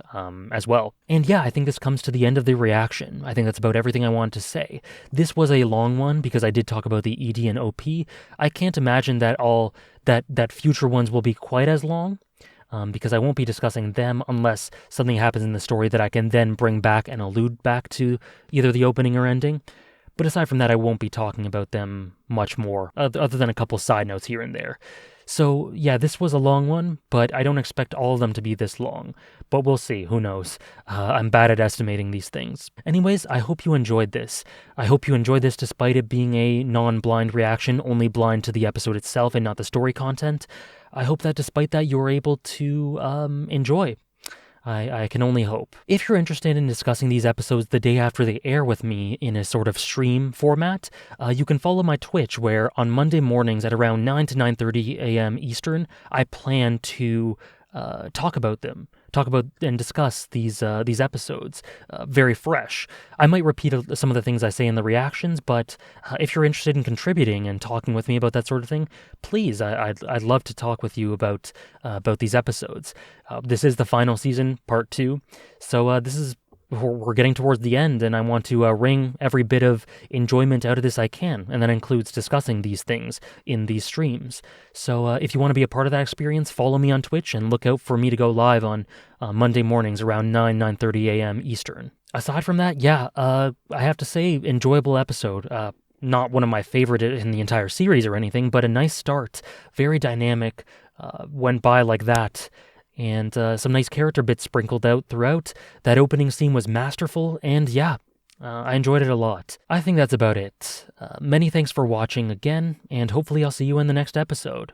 [SPEAKER 1] as well. And yeah, I think this comes to the end of the reaction. I think that's about everything I wanted to say. This was a long one because I did talk about the ED and OP. I can't imagine that that future ones will be quite as long. because I won't be discussing them unless something happens in the story that I can then bring back and allude back to either the opening or ending. But aside from that, I won't be talking about them much more, other than a couple side notes here and there. So yeah, this was a long one, but I don't expect all of them to be this long. But we'll see, who knows. I'm bad at estimating these things. Anyways, I hope you enjoyed this. I hope you enjoyed this despite it being a non-blind reaction, only blind to the episode itself and not the story content. I hope that despite that, you were able to enjoy. I can only hope. If you're interested in discussing these episodes the day after they air with me in a sort of stream format, you can follow my Twitch, where on Monday mornings at around 9 to 9:30 a.m. Eastern, I plan to talk about and discuss these episodes, very fresh. I might repeat some of the things I say in the reactions, but if you're interested in contributing and talking with me about that sort of thing, please, I'd love to talk with you about these episodes. This is the final season, part 2, so we're getting towards the end, and I want to wring every bit of enjoyment out of this I can, and that includes discussing these things in these streams. So if you want to be a part of that experience, follow me on Twitch and look out for me to go live on Monday mornings around 9:30 a.m. Eastern. Aside from that, I have to say, enjoyable episode. Not one of my favorite in the entire series or anything, but a nice start. Very dynamic, went by like that. And some nice character bits sprinkled out throughout. That opening scene was masterful, and I enjoyed it a lot. I think that's about it. Many thanks for watching again, and hopefully I'll see you in the next episode.